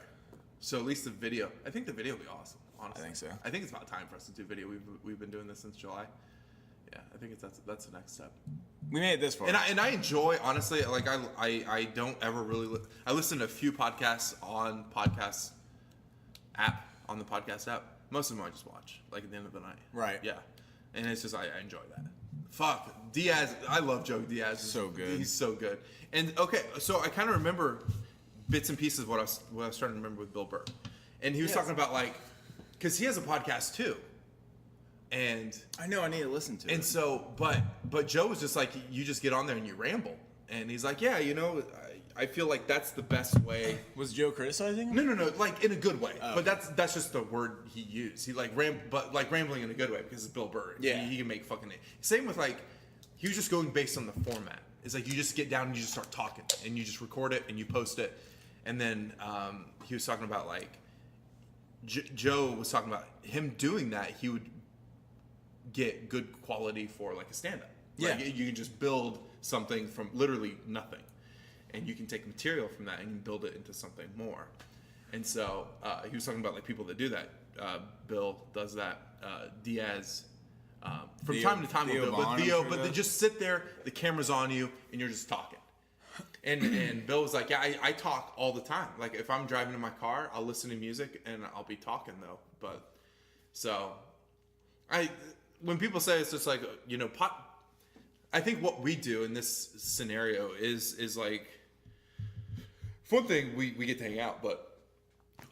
So at least the video. I think the video will be awesome. Honestly, I think so. I think it's about time for us to do video. We've been doing this since July. Yeah, I think that's the next step. We made it this far. And I enjoy, honestly, like I don't ever really I listen to a few podcasts on the podcast app. Most of them I just watch, like at the end of the night. Right. Yeah. And it's just I enjoy that. Fuck. Diaz, I love Joey Diaz. So good. He's so good. And okay, so I kind of remember bits and pieces of what I was starting to remember with Bill Burr. And he was talking about like, because he has a podcast too. And I know I need to listen to it. and so, but Joe was just like, you just get on there and you ramble. And he's like, yeah, you know, I feel like that's the best way. Was Joe criticizing him? No, like in a good way. But that's just the word he used. He but rambling in a good way because it's Bill Burr. Yeah. He can make fucking. Same with like, he was just going based on the format. It's like you just get down and you just start talking and you just record it and you post it. And then he was talking about like, Joe was talking about him doing that. He would get good quality for like a stand-up. Yeah. Like, you can just build something from literally nothing. And you can take material from that and you can build it into something more. And so he was talking about like people that do that. Bill does that. Diaz, from time to time, will do it. But Theo, but they just sit there, the camera's on you, and you're just talking. And Bill was like, yeah, I talk all the time. Like if I'm driving in my car, I'll listen to music and I'll be talking though. But so when people say it's just like, you know, I think what we do in this scenario is like, for one thing, we get to hang out, but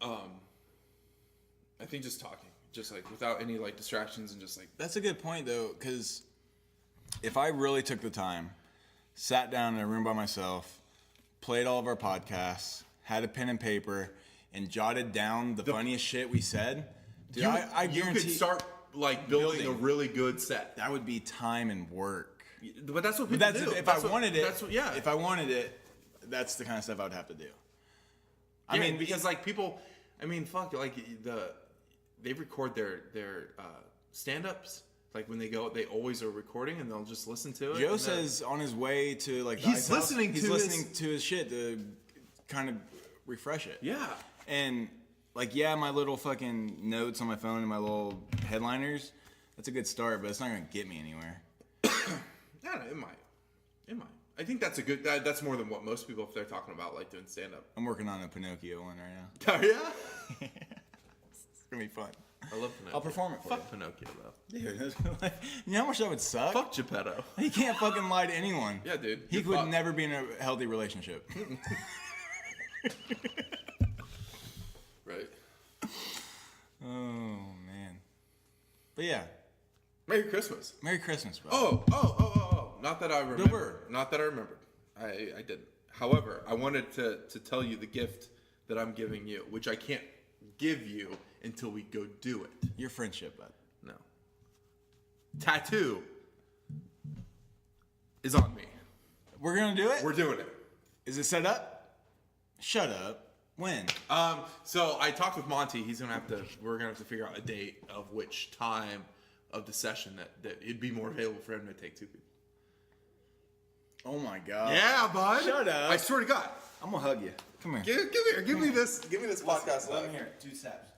I think just talking, just like without any like distractions and just like. That's a good point though, because if I really took the time, sat down in a room by myself, played all of our podcasts, had a pen and paper, and jotted down the funniest shit we said, dude, I you guarantee could start like building a really good set. that would be time and work. But that's what people do. If I wanted it, that's what, yeah. If I wanted it, that's the kind of stuff I would have to do. I mean, because like people, I mean, fuck, like they record their stand-ups. Like when they go, they always are recording and they'll just listen to it. Joe says on his way to like the he's ice house, listening to his shit to kind of refresh it. Yeah. And like, yeah, my little fucking notes on my phone and my little headliners, that's a good start, but it's not gonna get me anywhere. Yeah, it might. I think that's a good. That's more than what most people, if they're talking about like doing stand-up. I'm working on a Pinocchio one right now. Oh yeah. It's gonna be fun. I love Pinocchio. I'll perform it for Fuck Pinocchio though. Dude, you know how much that would suck? Fuck Geppetto. He can't fucking lie to anyone. Yeah, dude. He would never be in a healthy relationship. Right. Oh man. But yeah. Merry Christmas. Merry Christmas, bro. Oh. Not that I remember. Bill Not that I remembered. I didn't. However, I wanted to tell you the gift that I'm giving you, which I can't give you until we go do it. Your friendship, bud. No. Tattoo is on me. We're gonna do it? We're doing it. Is it set up? Shut up. When? So I talked with Monty. We're gonna have to figure out a date of which time of the session that it'd be more available for him to take two people. Oh my god. Yeah, bud. Shut up. I swear to God. I'm gonna hug you. Come here. Give me this podcast. Let me hear it. 2 steps.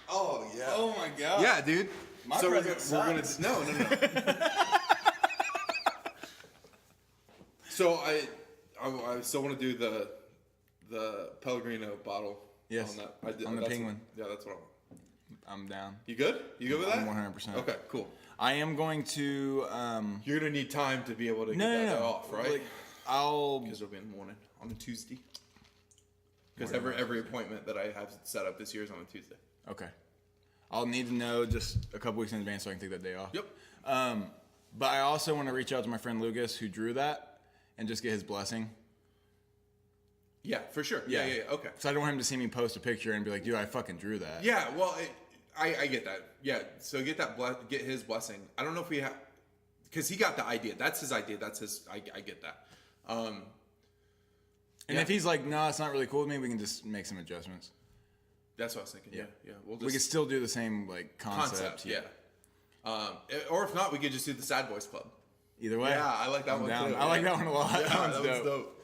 Oh yeah. Oh my god. Yeah, dude. My so present we're gonna sucks. no. So I still want to do the Pellegrino bottle. Yes. On that. On the penguin. That's what I'm down. You good? You good with that? I'm 100%. Okay, cool. I am going to You're gonna need time to be able to get that off, right? Like, I'll Because it'll be in the morning on a Tuesday. Because every appointment that I have set up this year is on a Tuesday. Okay. I'll need to know just a couple weeks in advance so I can take that day off. Yep. But I also want to reach out to my friend Lucas who drew that and just get his blessing. Yeah, for sure. Yeah. Okay. So I don't want him to see me post a picture and be like, dude, I fucking drew that. Yeah. Well, I get that. Yeah. So get his blessing. I don't know if we have, because he got the idea. That's his idea. That's his. I get that. And if he's like, no, it's not really cool with me, we can just make some adjustments. That's what I was thinking. Yeah. We could still do the same like concept. Yeah. Or if not, we could just do the Sad Boys Club. Either way. Yeah, I like that one down. too. I like that one a lot. Yeah, that one's that one's dope.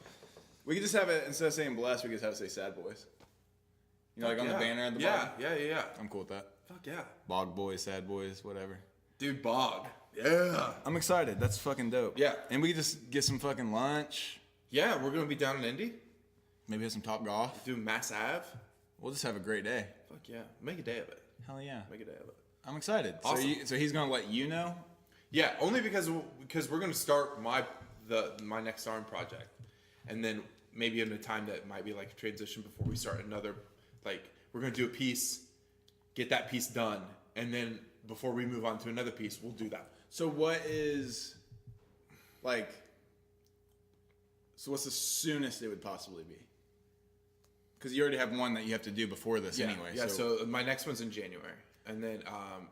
We could just have it, instead of saying blessed, we could just have it say sad boys. You know, like on the banner at the bottom? Yeah. I'm cool with that. Fuck yeah. Bog boys, sad boys, whatever. Dude, Bog. Yeah. I'm excited. That's fucking dope. Yeah. And we just get some fucking lunch. Yeah, we're going to be down in Indy. Maybe have some Top Golf. Do Mass Ave. We'll just have a great day. Fuck yeah. Make a day of it. Hell yeah. Make a day of it. I'm excited. Awesome. So he's going to let you know? Yeah, only because we're going to start my next ARM project. And then maybe in a time that might be like a transition before we start another, like we're going to do a piece, get that piece done, and then before we move on to another piece, we'll do that. So what is, like, so what's the soonest it would possibly be? Because you already have one that you have to do before this anyway. Yeah, so my next one's in January. And then,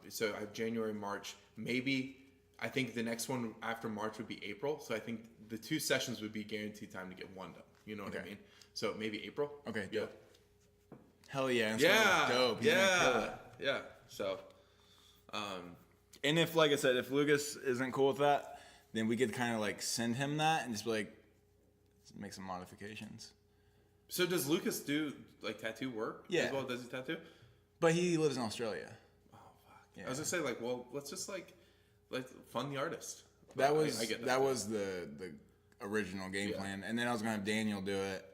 so I have January, March, maybe, I think the next one after March would be April. So I think the 2 sessions would be guaranteed time to get one done. You know what I mean? So maybe April. Okay, Yeah. dope. Hell yeah. Yeah. Dope. He's gonna kill it. Yeah. So, And if, like I said, if Lucas isn't cool with that, then we could kind of like send him that and just be like, make some modifications. so does Lucas do like tattoo work? Yeah. As well, does he tattoo? But he lives in Australia. Oh fuck. Yeah. I was gonna say like, well, let's just like fund the artist. That But was I get that was the original game Yeah. plan, and then I was gonna have Daniel do it.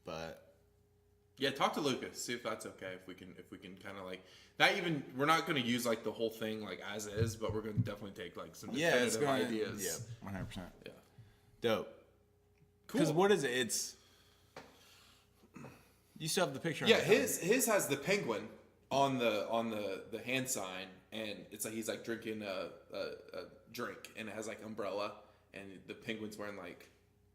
But Yeah, talk to Lucas. See if that's okay. If we can kind of like not even we're not going to use like the whole thing like as is, but we're going to definitely take like some definitive ideas. Yeah, 100%. Yeah. Dope. Cool. Because what is it? It's you still have the picture. Yeah, on the his has the penguin on the hand sign, and it's like he's like drinking a drink, and it has like umbrella, and the penguin's wearing like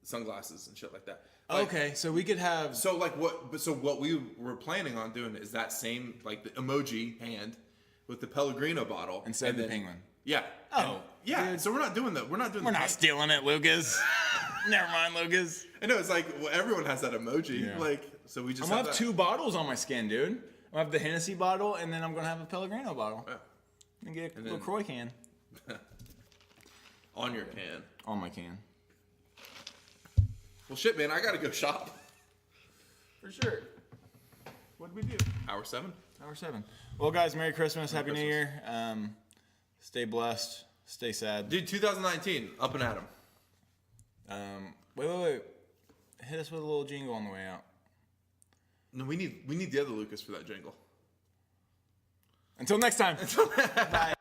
sunglasses and shit like that. Like, okay, so we could have. So like what we were planning on doing is that same like the emoji hand with the Pellegrino bottle Instead of and the then- penguin. Yeah. Oh, And- yeah. dude. So we're not doing that. We're not doing. We're the not stealing it, Lucas. Never mind, Lucas. I know it's like well, everyone has that emoji. Yeah. Like so we just I'm gonna have that. 2 bottles on my skin, dude. I'm gonna have the Hennessy bottle, and then I'm gonna have a Pellegrino bottle. Yeah. And get a And then- LaCroix can On your can. on my can. Well, shit, man. I gotta go shop. For sure. What did we do? Hour 7. Hour 7. Well, guys, Merry Christmas, Happy New Christmas. Year. Stay blessed, stay sad. Dude, 2019, up and at 'em. Wait. Hit us with a little jingle on the way out. No, we need the other Lucas for that jingle. Until next time. Bye.